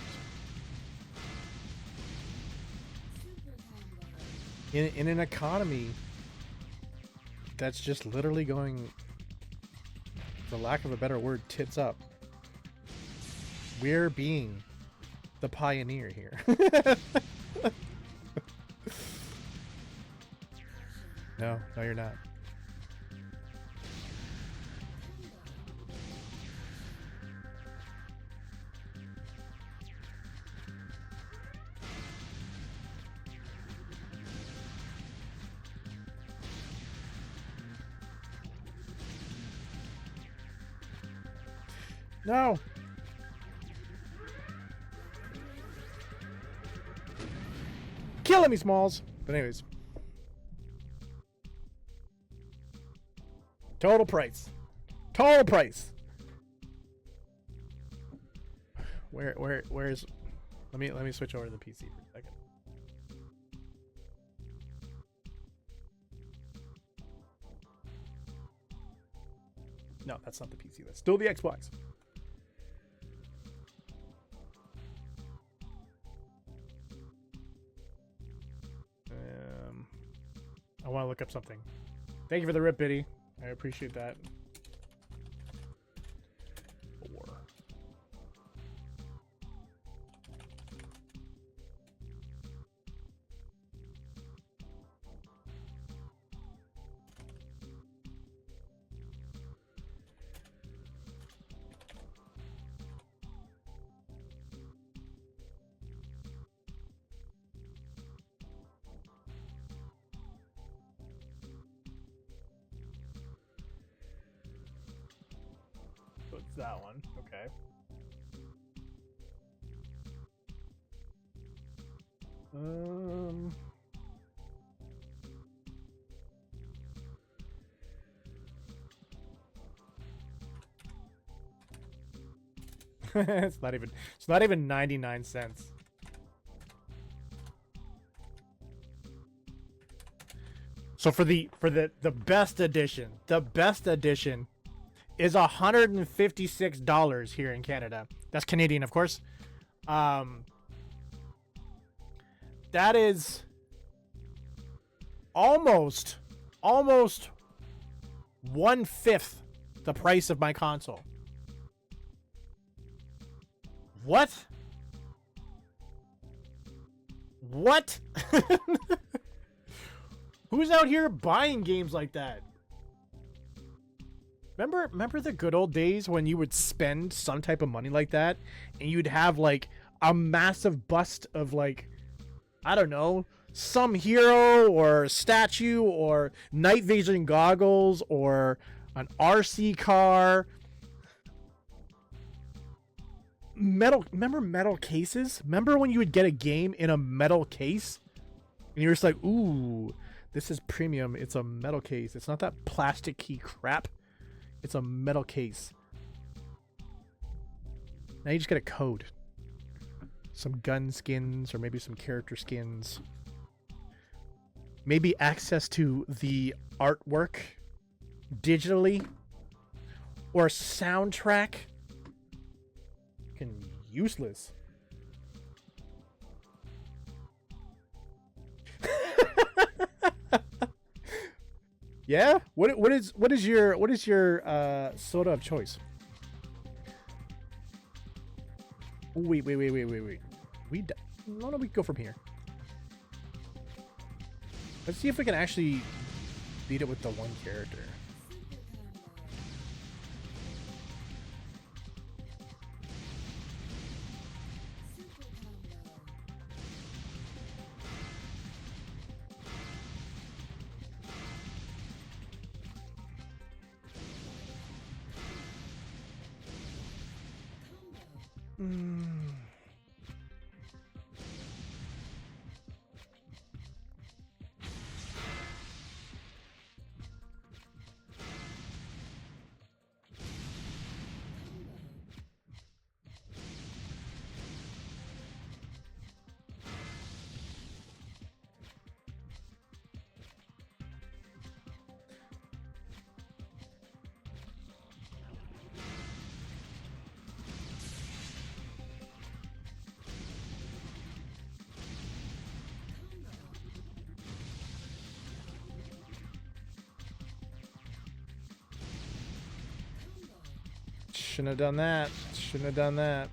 In an economy that's just literally going, for lack of a better word, tits up. We're being the pioneer here. No, you're not. No. Killing me, Smalls. But anyways. Total price. Total price. Where's let me switch over to the PC for a second. No, that's not the PC. That's still the Xbox. I want to look up something. Thank you for the rip, Biddy. I appreciate that. It's that one. Okay. It's not even 99 cents. So for the best edition, is $156 here in Canada. That's Canadian, of course. That is almost 1/5 the price of my console. What? What? Who's out here buying games like that? Remember the good old days when you would spend some type of money like that and you'd have like a massive bust of like, I don't know, some hero or statue or night vision goggles or an RC car. Remember metal cases? Remember when you would get a game in a metal case and you're just like, ooh, this is premium. It's a metal case. It's not that plastic key crap. It's a metal case. Now you just get a code. Some gun skins or maybe some character skins. Maybe access to the artwork digitally. Or a soundtrack. Fucking useless. Yeah? What is your soda of choice? Wait. No, we can go from here. Let's see if we can actually beat it with the one character. Shouldn't have done that. Shouldn't have done that.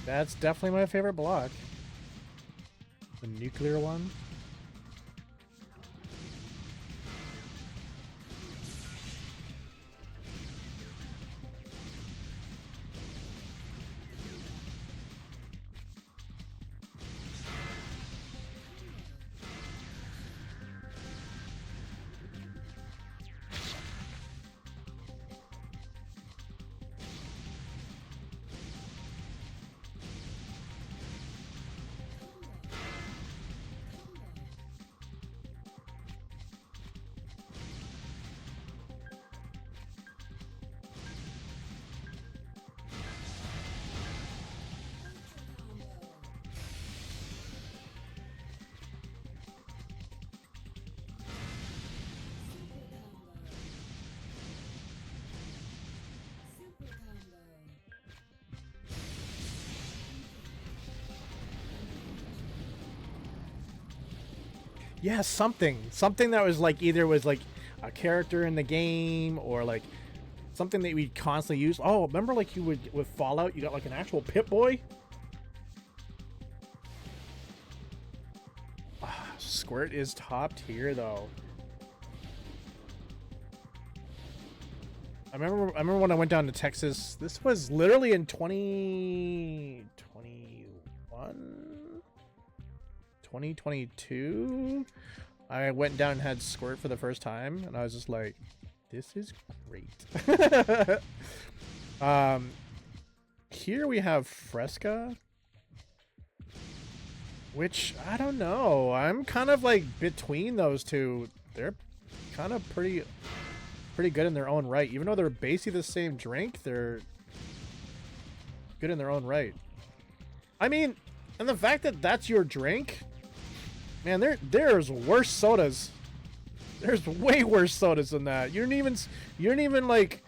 That's definitely my favorite block. The nuclear one. Yeah, something that was like either was like a character in the game or like something that we constantly use. Oh, remember like you would with Fallout, you got like an actual Pip-Boy? Squirt is top tier though. I remember when I went down to Texas. This was literally in 2022. I went down and had Squirt for the first time, and I was just like, "This is great." Here we have Fresca, which I don't know. I'm kind of like between those two. They're kind of pretty good in their own right. Even though they're basically the same drink, they're good in their own right. I mean, and the fact that that's your drink, man, there's worse sodas. There's way worse sodas than that. You didn't even like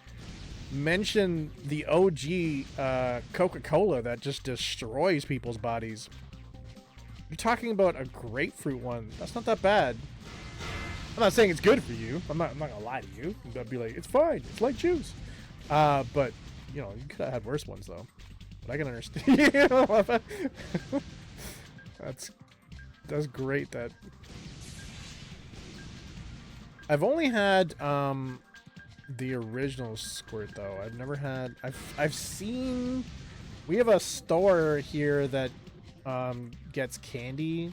mention the OG Coca-Cola that just destroys people's bodies. You're talking about a grapefruit one. That's not that bad. I'm not saying it's good for you. I'm not gonna lie to you. I'd be like, it's fine. It's like juice. But you know, you could have had worse ones though. But I can understand. That's great. That I've only had the original Squirt though. I've never had. I've seen. We have a store here that gets candy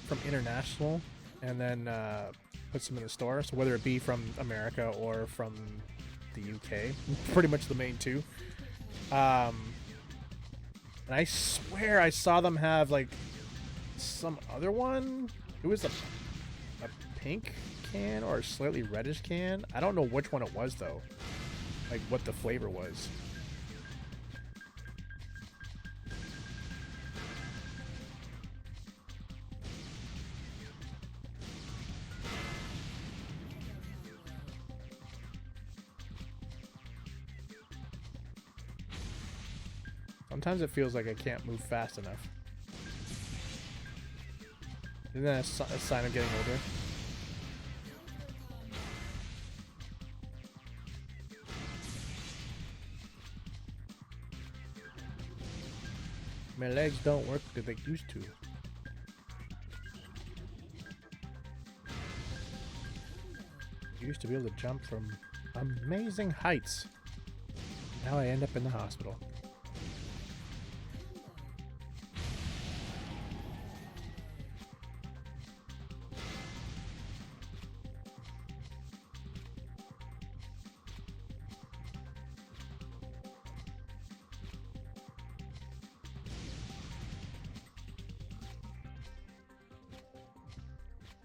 from international and then puts them in the store, so whether it be from America or from the UK, pretty much the main two. And I swear I saw them have like some other one. It was a pink can or a slightly reddish can. I don't know which one it was though, like what the flavor was. Sometimes it feels like I can't move fast enough. Isn't that a sign of getting older? My legs don't work like they used to. I used to be able to jump from amazing heights. Now I end up in the hospital.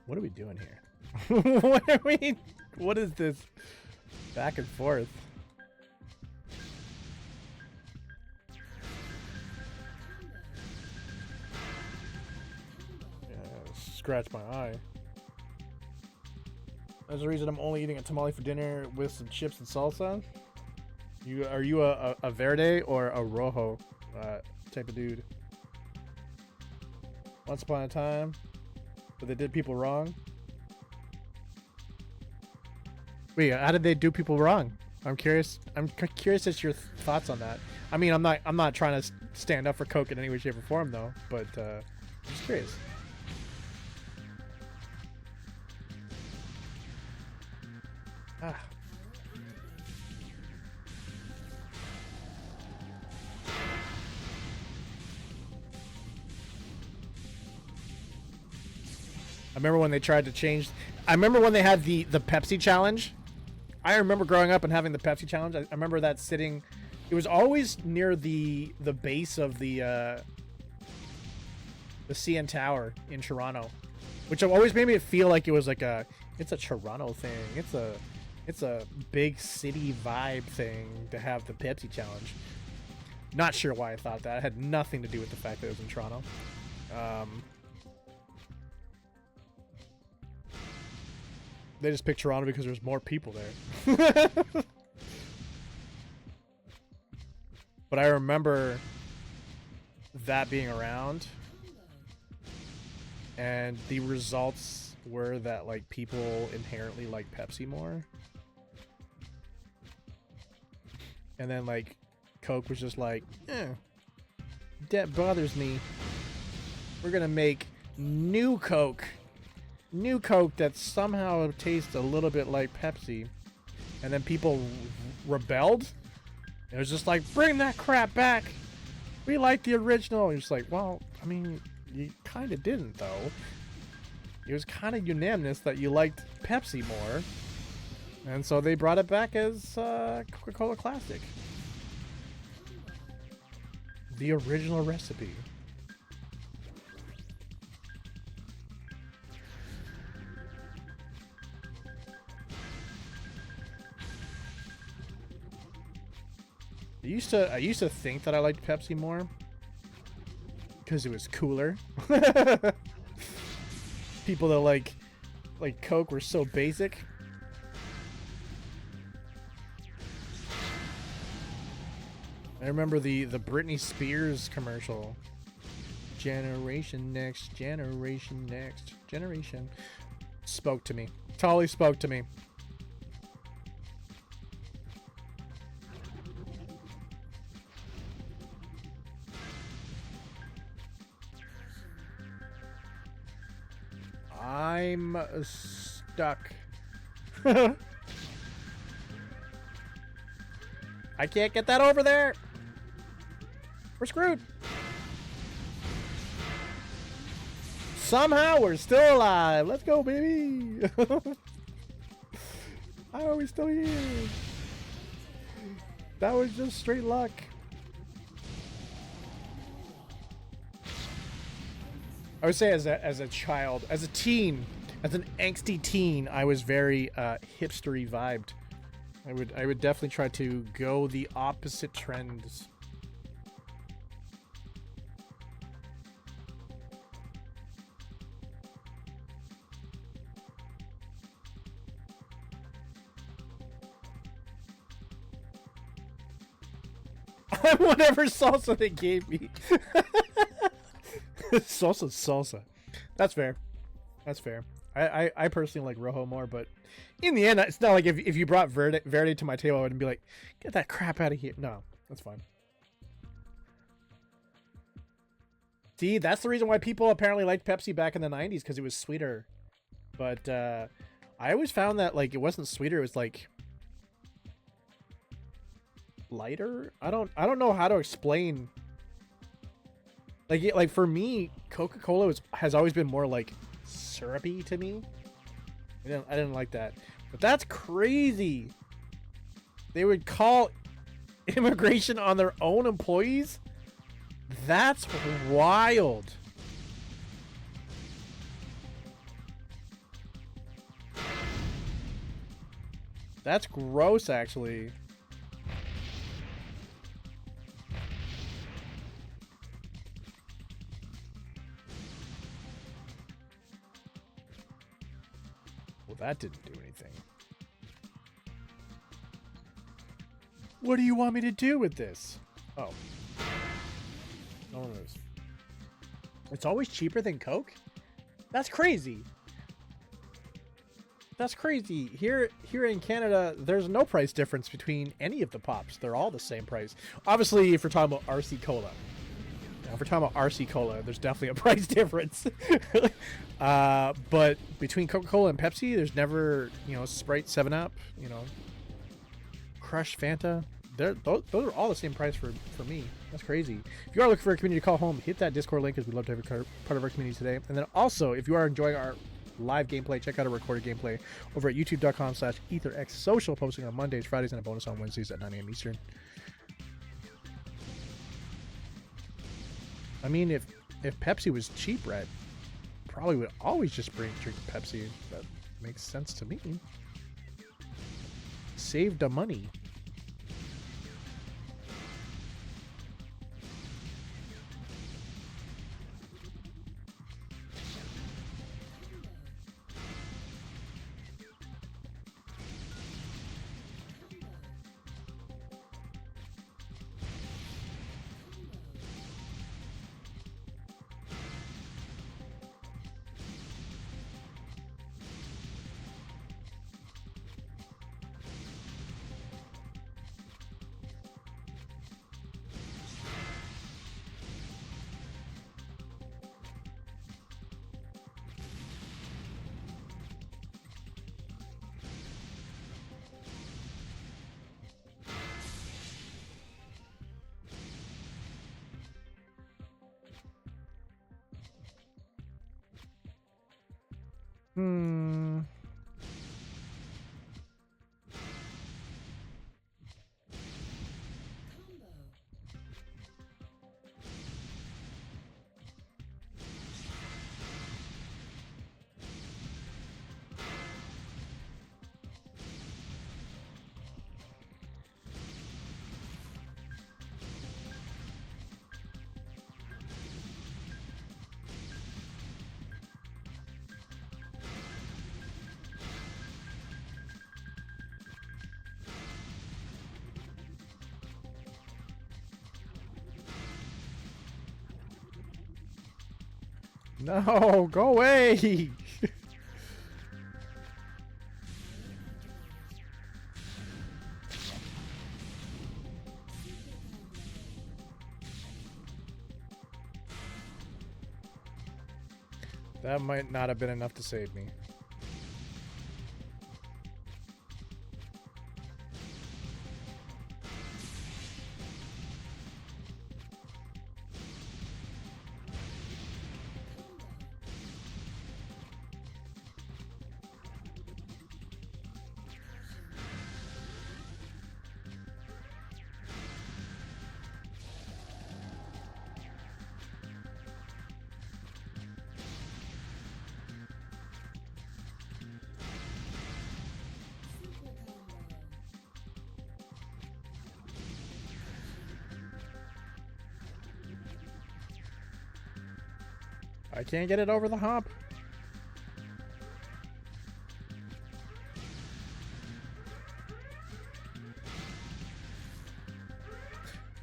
What are we doing here? What is this? Back and forth. scratch my eye. That's the reason I'm only eating a tamale for dinner with some chips and salsa. Are you a verde or a rojo type of dude? Once upon a time, but they did people wrong. Wait, how did they do people wrong? I'm curious. I'm curious as to your thoughts on that. I mean, I'm not trying to stand up for Coke in any way, shape, or form, though. But I'm just curious. Ah. I remember when they tried to change. I remember when they had the Pepsi challenge. I remember growing up and having the Pepsi challenge. I remember that sitting. It was always near the base of the CN Tower in Toronto, which always made me feel like it was like it's a Toronto thing. It's a big city vibe thing to have the Pepsi challenge. Not sure why I thought that. It had nothing to do with the fact that it was in Toronto. They just picked Toronto because there's more people there. But I remember that being around, and the results were that like people inherently like Pepsi more, and then like Coke was just like, that bothers me. We're gonna make new Coke that somehow tastes a little bit like Pepsi, and then people rebelled. It was just like, bring that crap back. We like the original. It's like, well, I mean, you kind of didn't, though. It was kind of unanimous that you liked Pepsi more. And so they brought it back as Coca-Cola Classic. The original recipe. I used to think that I liked Pepsi more because it was cooler. People that like Coke were so basic. I remember the Britney Spears commercial. Generation next, generation next, generation. Spoke to me. Totally spoke to me. I'm stuck. I can't get that over there. We're screwed. Somehow we're still alive. Let's go, baby. How are we still here? That was just straight luck. I would say as a child, as a teen, as an angsty teen, I was very hipstery vibed. I would definitely try to go the opposite trends. Whatever salsa they gave me. Salsa. That's fair. That's fair. I personally like Rojo more, but in the end, it's not like if you brought Verde to my table, I wouldn't be like, get that crap out of here. No, that's fine. See, that's the reason why people apparently liked Pepsi back in the 90s, because it was sweeter. But I always found that like it wasn't sweeter, it was like lighter. I don't know how to explain. Like for me, Coca-Cola has always been more like syrupy to me. I didn't like that. But that's crazy. They would call immigration on their own employees? That's wild. That's gross, actually. that didn't do anything. What do you want me to do with this? Oh. No one knows. It's always cheaper than Coke? That's crazy. That's crazy. Here in Canada, there's no price difference between any of the pops. They're all the same price. Obviously, if we're talking about RC Cola. Now, if we're talking about RC Cola, there's definitely a price difference. But between Coca-Cola and Pepsi, there's never, you know, Sprite, 7-Up, you know, Crush, Fanta. Those are all the same price for me. That's crazy. If you are looking for a community to call home, hit that Discord link, because we'd love to have you part of our community today. And then also, if you are enjoying our live gameplay, check out our recorded gameplay over at youtube.com/ETHERxSOCIAL, posting on Mondays, Fridays, and a bonus on Wednesdays at 9 a.m. Eastern. I mean, if Pepsi was cheap, Red, probably would always just drink Pepsi. That makes sense to me. Save the money. No, go away. That might not have been enough to save me. I can't get it over the hump.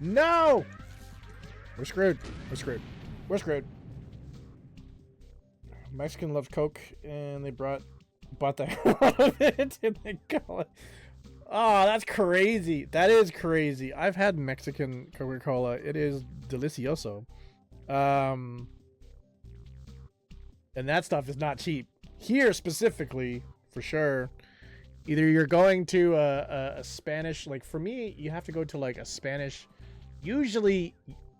No! We're screwed. We're screwed. We're screwed. Mexican loves Coke, and they bought the hell out of it, and they call it. Oh, that's crazy. That is crazy. I've had Mexican Coca-Cola. It is delicioso. And that stuff is not cheap. Here specifically, for sure. Either you're going to a Spanish, like for me, you have to go to like a Spanish, usually,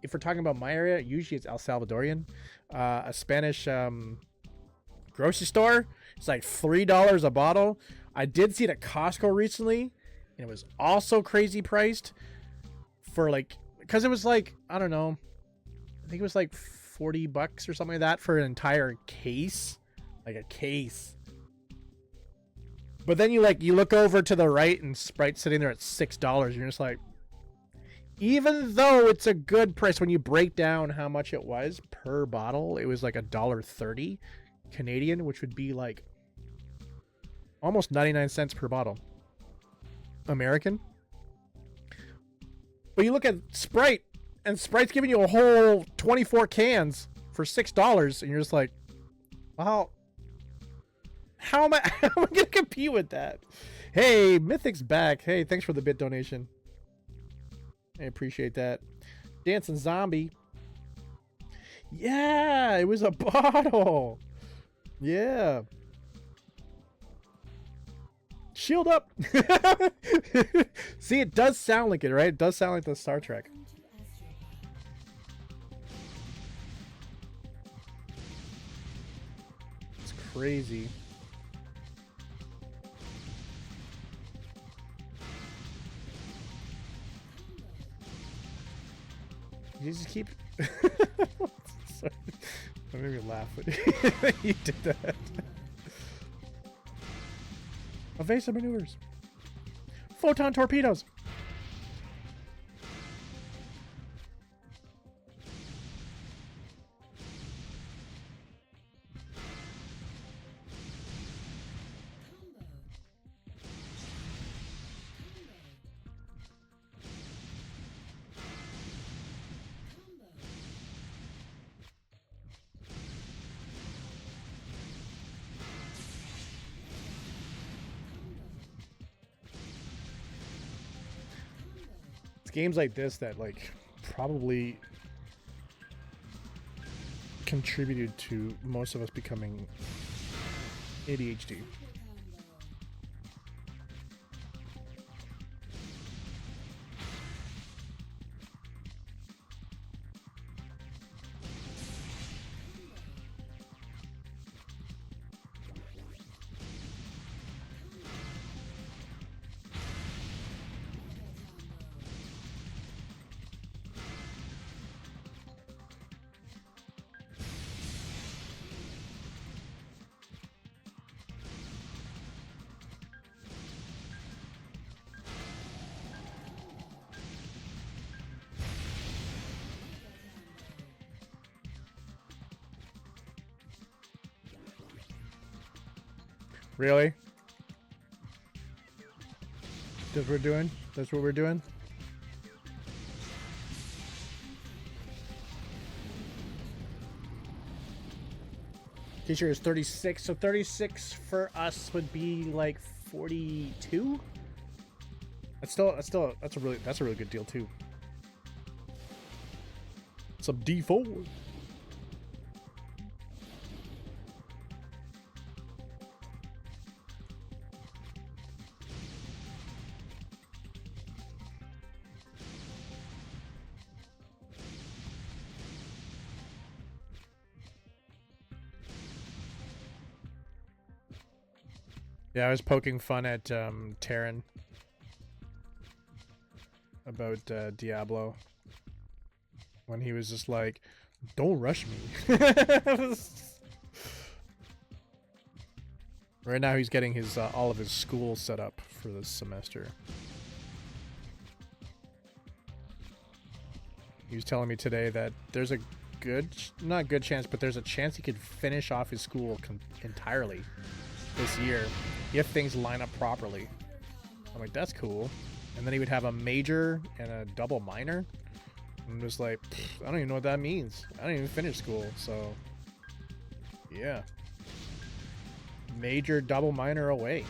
if we're talking about my area, usually it's El Salvadorian. A Spanish grocery store. It's like $3 a bottle. I did see it at Costco recently, and it was also crazy priced for like, because it was like, I don't know, I think it was like $40 or something like that for an entire case, like a case. But then you look over to the right and Sprite's sitting there at $6. You're just like, even though it's a good price, when you break down how much it was per bottle, it was like $1.30 Canadian, which would be like Almost 99 cents per bottle. American. But you look at Sprite, and Sprite's giving you a whole 24 cans for $6, and you're just like, wow, how am I gonna compete with that? Hey, Mythic's back. Hey, thanks for the bit donation. I appreciate that. Dancing Zombie. Yeah, it was a bottle. Yeah. Shield up. See, it does sound like it, right? It does sound like the Star Trek. It's crazy. You just keep... Sorry. That made me laugh when you did that. Evasive maneuvers. Photon torpedoes. It's games like this that like probably contributed to most of us becoming ADHD. Really? That's what we're doing? That's what we're doing? T-shirt is 36, so 36 for us would be like 42? That's a really good deal too. Some D4. Yeah, I was poking fun at Terran about Diablo when he was just like, "Don't rush me." Right now, he's getting his all of his school set up for this semester. He was telling me today that there's a not good chance, but there's a chance he could finish off his school entirely this year if things line up properly. I'm like, that's cool. And then he would have a major and a double minor. I'm just like, I don't even know what that means. I don't even finish school, so yeah. Major, double minor away.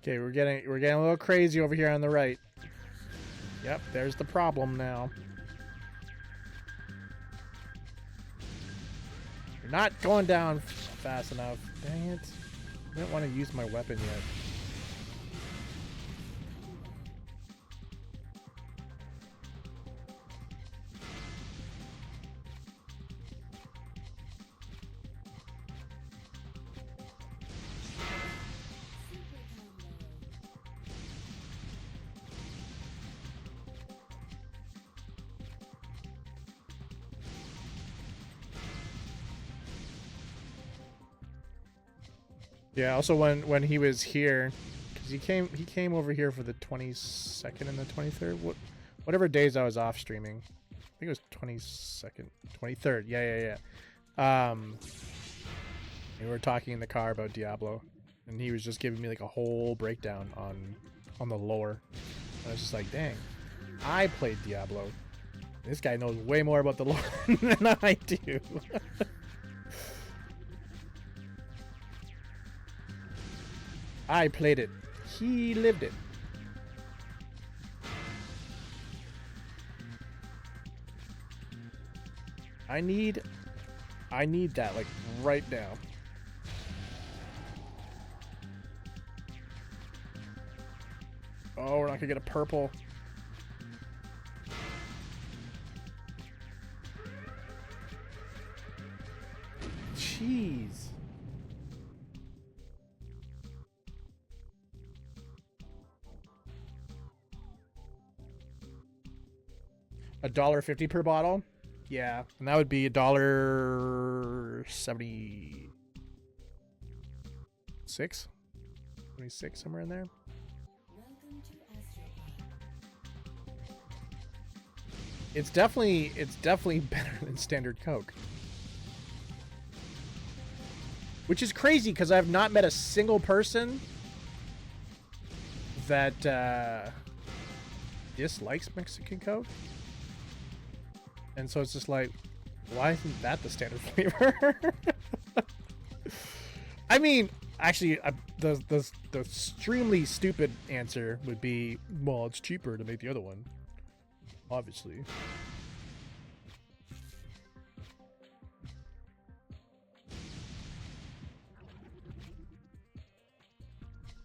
Okay, we're getting a little crazy over here on the right. Yep, there's the problem now. You're not going down fast enough. Dang it. I don't want to use my weapon yet. Yeah. Also, when he was here, because he came over here for the 22nd and the 23rd. Whatever days I was off streaming. I think it was 22nd, 23rd. Yeah. We were talking in the car about Diablo, and he was just giving me like a whole breakdown on the lore. I was just like, dang, I played Diablo. This guy knows way more about the lore than I do. I played it. He lived it. I need that like right now. Oh, we're not gonna get a purple. Jeez. $1.50 per bottle. Yeah, and that would be $1.76, 76 somewhere in there. It's definitely better than standard Coke. Which is crazy because I've not met a single person that dislikes Mexican Coke. And so it's just like, why isn't that the standard flavor? I mean, actually, the extremely stupid answer would be, well, it's cheaper to make the other one. Obviously.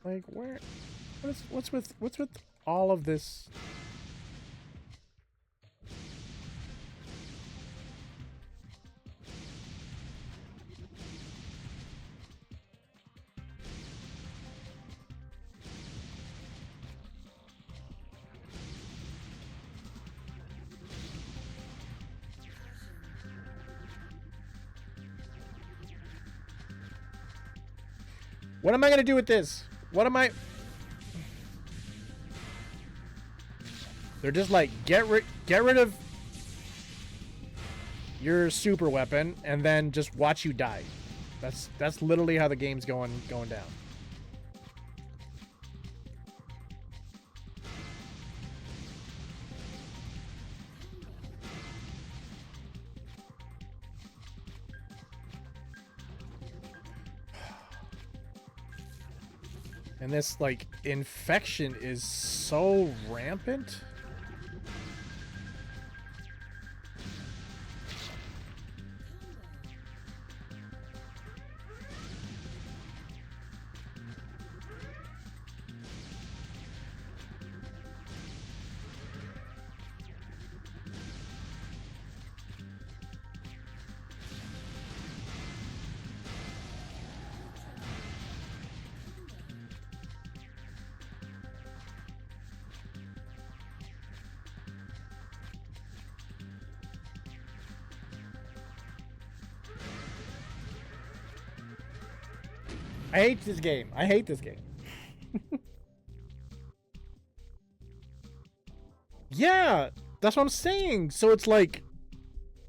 Like, what's with all of this? What am I gonna do with this? What am I? They're just like, get rid of your super weapon and then just watch you die. That's literally how the game's going down. And this, like, infection is so rampant. I hate this game. I hate this game. Yeah, that's what I'm saying. So it's like,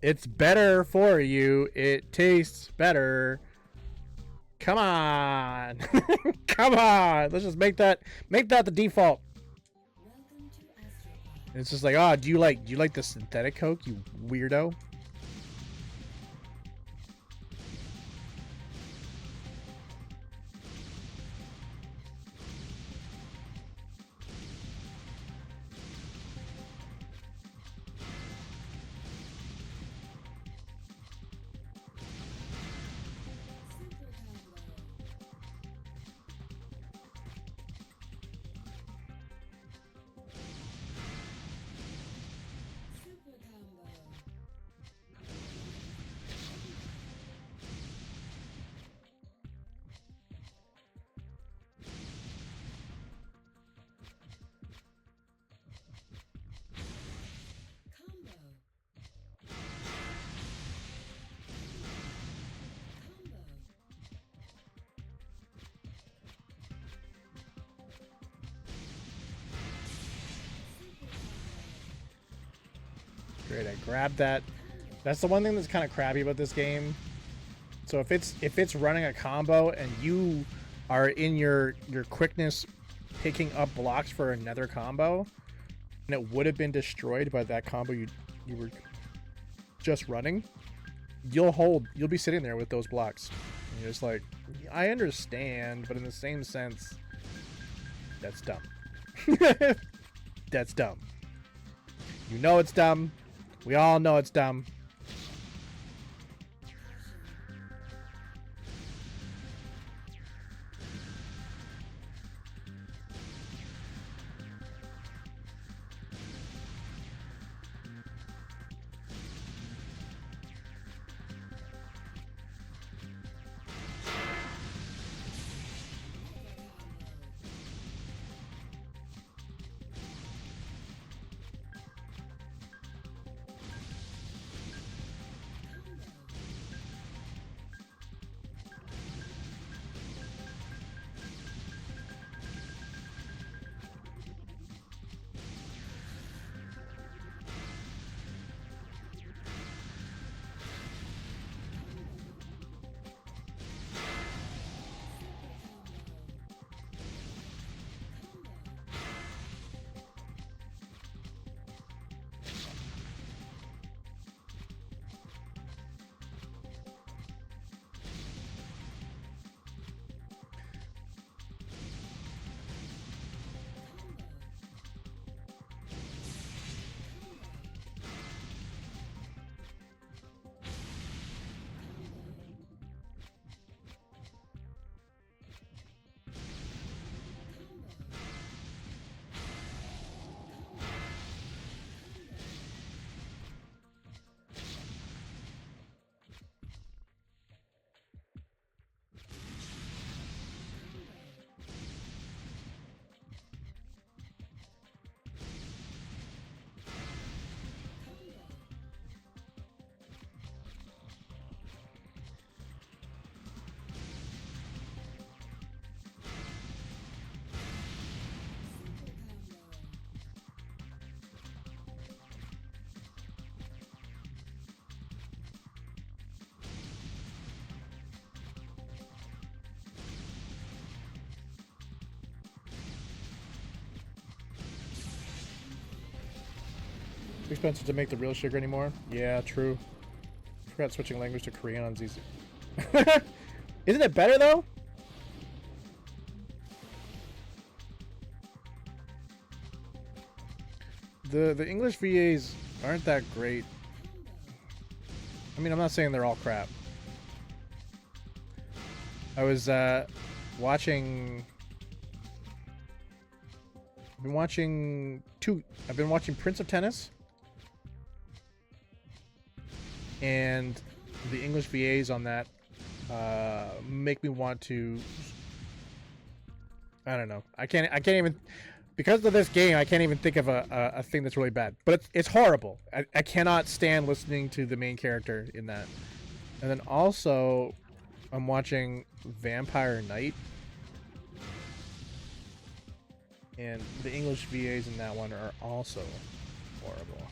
it's better for you. It tastes better. Come on. Come on. Let's just make that the default. It's just like, oh, do you like the synthetic Coke, you weirdo? Great, I grabbed that. That's the one thing that's kind of crappy about this game. So if it's running a combo and you are in your quickness picking up blocks for another combo, and it would have been destroyed by that combo you were just running, you'll be sitting there with those blocks. And you're just like, I understand, but in the same sense, that's dumb. That's dumb. You know it's dumb. We all know it's dumb. Too expensive to make the real sugar anymore. Yeah, true. Forgot switching language to Korean on ZZ. Isn't it better though? The English VAs aren't that great. I mean, I'm not saying they're all crap. I was watching. I've been watching Prince of Tennis. And the English VAs on that make me want to. I don't know. I can't even, because of this game. I can't even think of a thing that's really bad. But it's horrible. I cannot stand listening to the main character in that. And then also, I'm watching Vampire Knight, and the English VAs in that one are also horrible.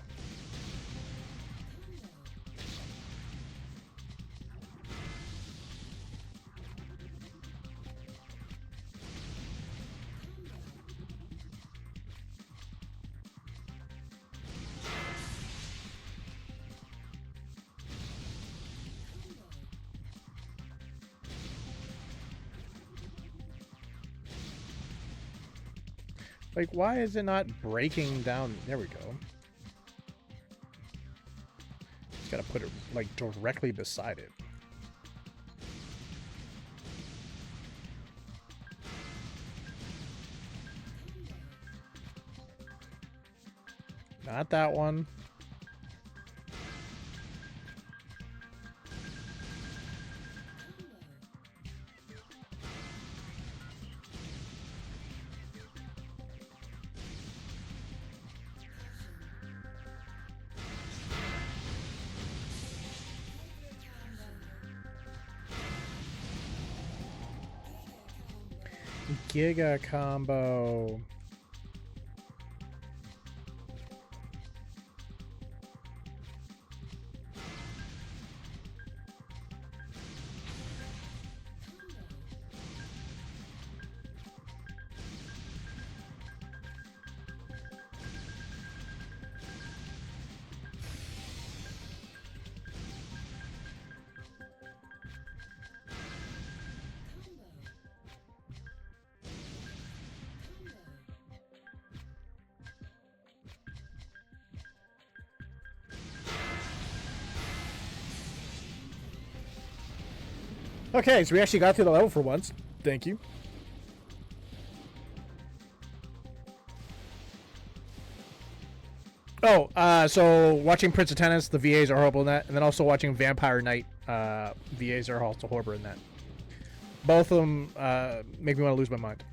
Like, why is it not breaking down? There we go. Just gotta put it, like, directly beside it. Not that one. Giga combo. Okay, so we actually got through the level for once. Thank you. Oh, so watching Prince of Tennis, the VAs are horrible in that, and then also watching Vampire Knight, VAs are also horrible in that. Both of them make me want to lose my mind.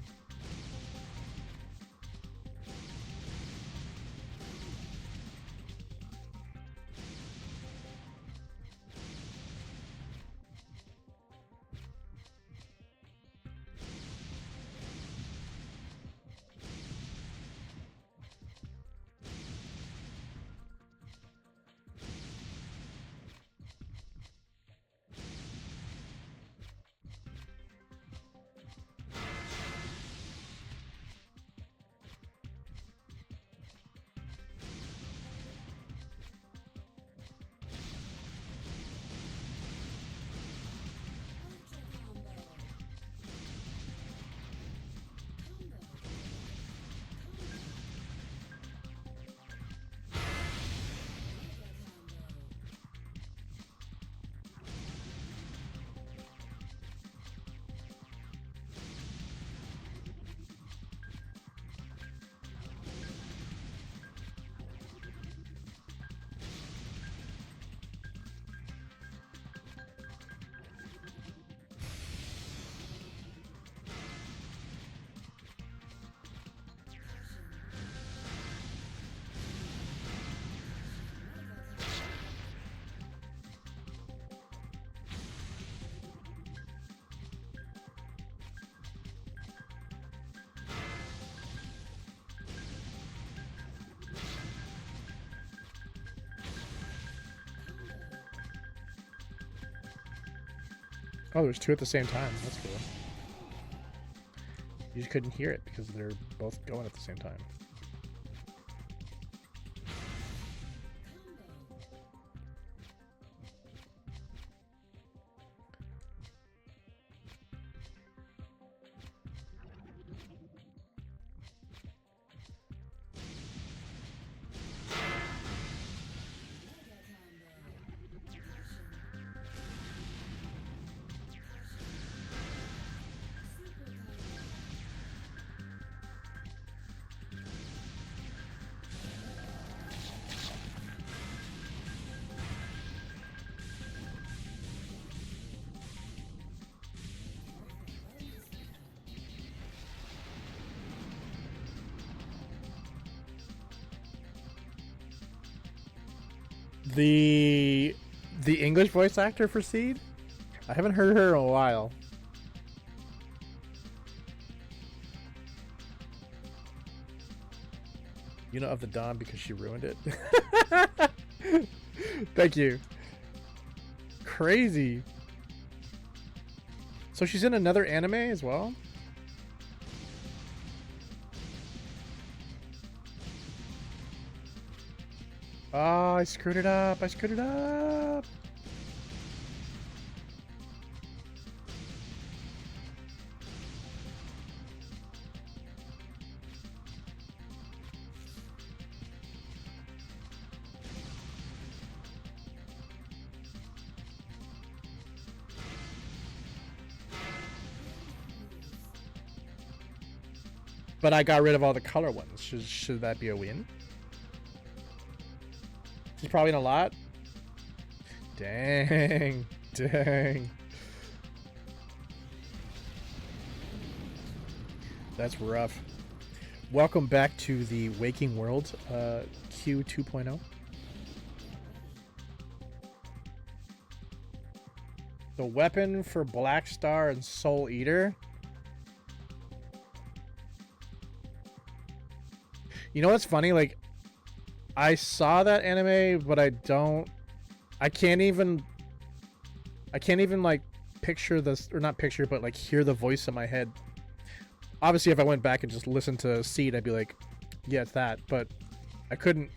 Oh, there's two at the same time. That's cool. You just couldn't hear it because they're both going at the same time. The English voice actor for Seed? I haven't heard her in a while. You know of the Dawn because she ruined it. Thank you. Crazy. So she's in another anime as well? Oh, I screwed it up. I screwed it up. But I got rid of all the color ones. Should that be a win? She's probably in a lot. Dang. Dang. That's rough. Welcome back to the Waking World, Q 2.0. The weapon for Black Star and Soul Eater. You know what's funny? Like, I saw that anime, but I can't even like picture this, or not picture, but like hear the voice in my head. Obviously, if I went back and just listened to Seed, I'd be like, yeah, it's that. But I couldn't,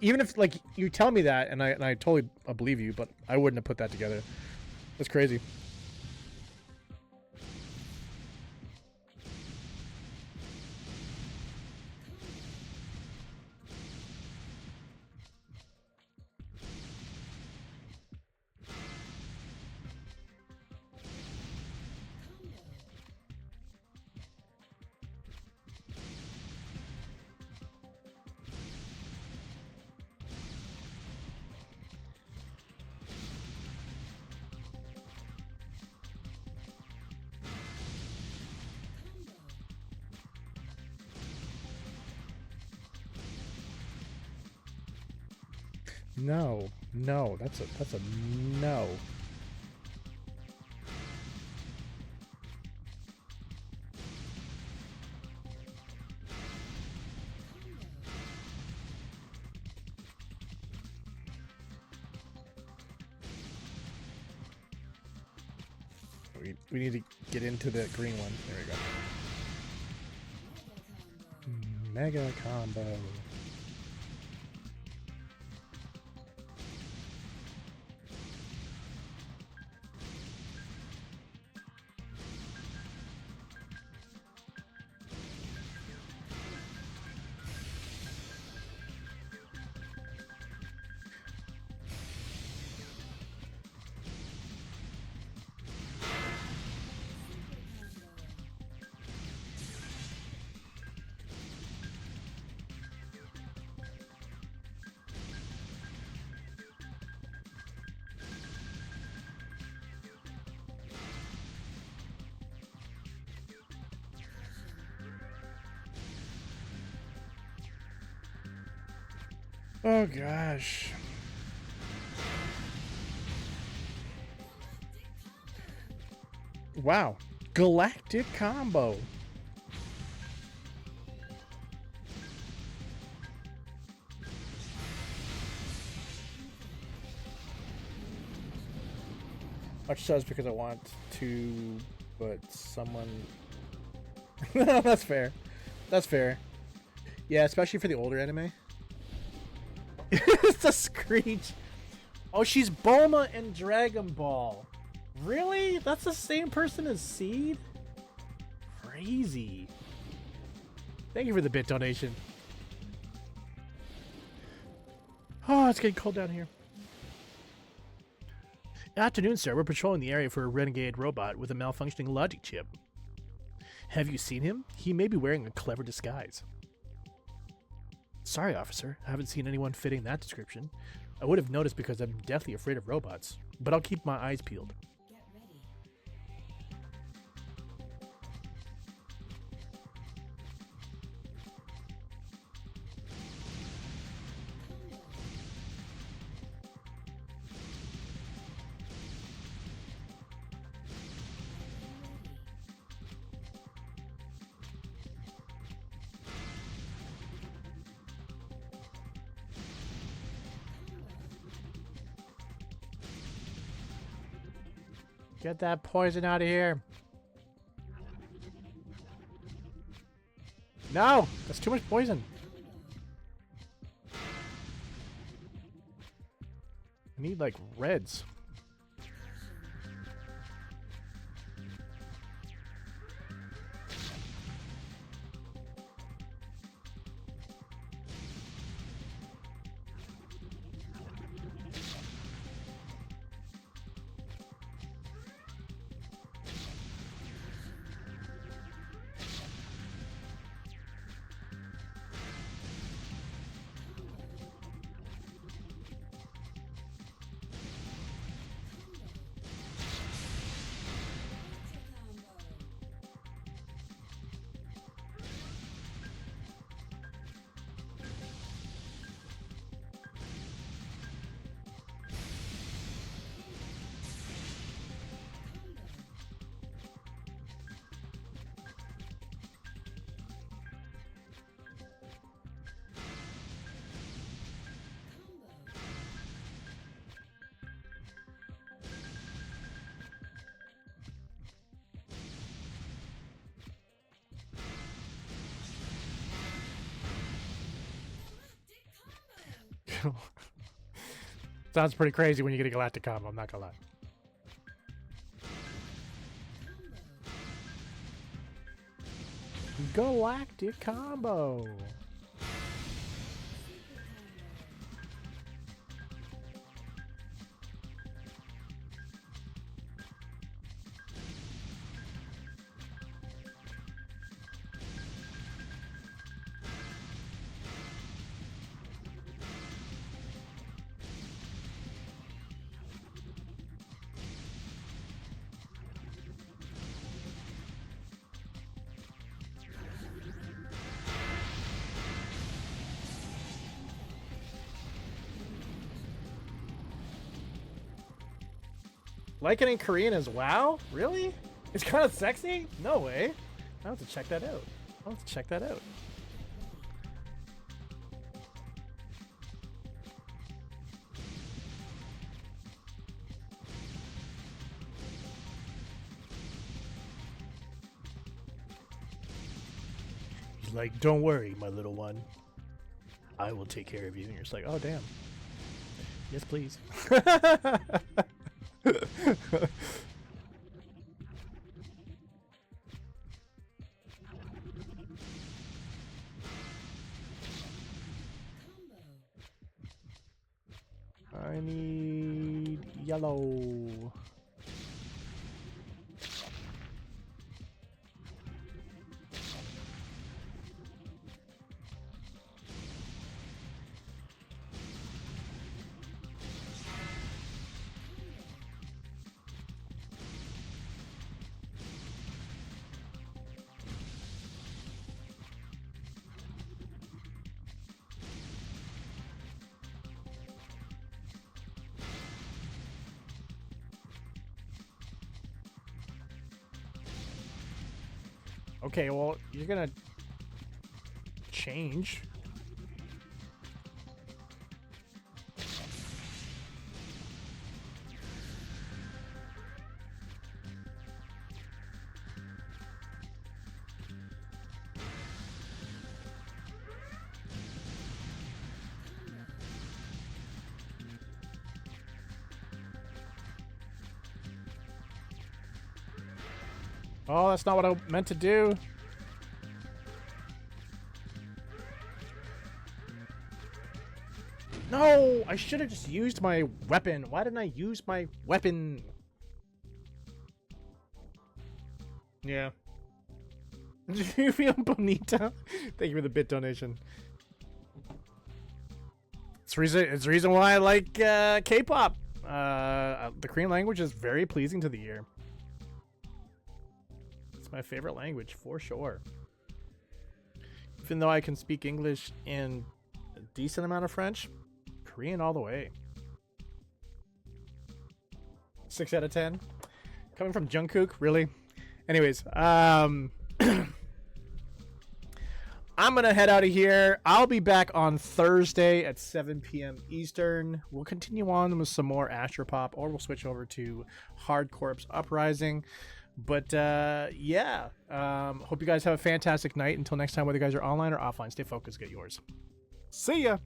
even if like you tell me that, and I totally believe you, but I wouldn't have put that together. That's crazy. No, no, that's a no. We need to get into the green one. There we go. Mega combo. Oh gosh. Wow. Galactic combo. Much says because I want to, but someone. That's fair. That's fair. Yeah, especially for the older anime. It's a screech. Oh, she's Bulma in Dragon Ball. Really? That's the same person as Seed? Crazy. Thank you for the bit donation. Oh, it's getting cold down here. Afternoon, sir. We're patrolling the area for a renegade robot with a malfunctioning logic chip. Have you seen him? He may be wearing a clever disguise. Sorry, officer. I haven't seen anyone fitting that description. I would have noticed because I'm deathly afraid of robots, but I'll keep my eyes peeled. Get that poison out of here. No! That's too much poison. I need, like, reds. Sounds pretty crazy when you get a galactic combo, I'm not gonna lie. Galactic combo. Like it in Korean as wow? Really? It's kind of sexy? No way. I'll have to check that out. I'll have to check that out. He's like, don't worry, my little one. I will take care of you. And you're just like, oh, damn. Yes, please. I need yellow. Okay, well, you're gonna change. Oh, that's not what I meant to do. No, I should have just used my weapon. Why didn't I use my weapon? Yeah. You feel bonita? Thank you for the bit donation. It's the reason why I like K-pop. The Korean language is very pleasing to the ear. It's my favorite language for sure. Even though I can speak English and a decent amount of French, Korean all the way. 6 out of 10. Coming from Jungkook, really? Anyways, I'm gonna head out of here. I'll be back on Thursday at 7 p.m. Eastern. We'll continue on with some more AstroPop, or we'll switch over to Hard Corpse Uprising. But yeah, hope you guys have a fantastic night. Until next time, whether you guys are online or offline, stay focused, get yours. See ya.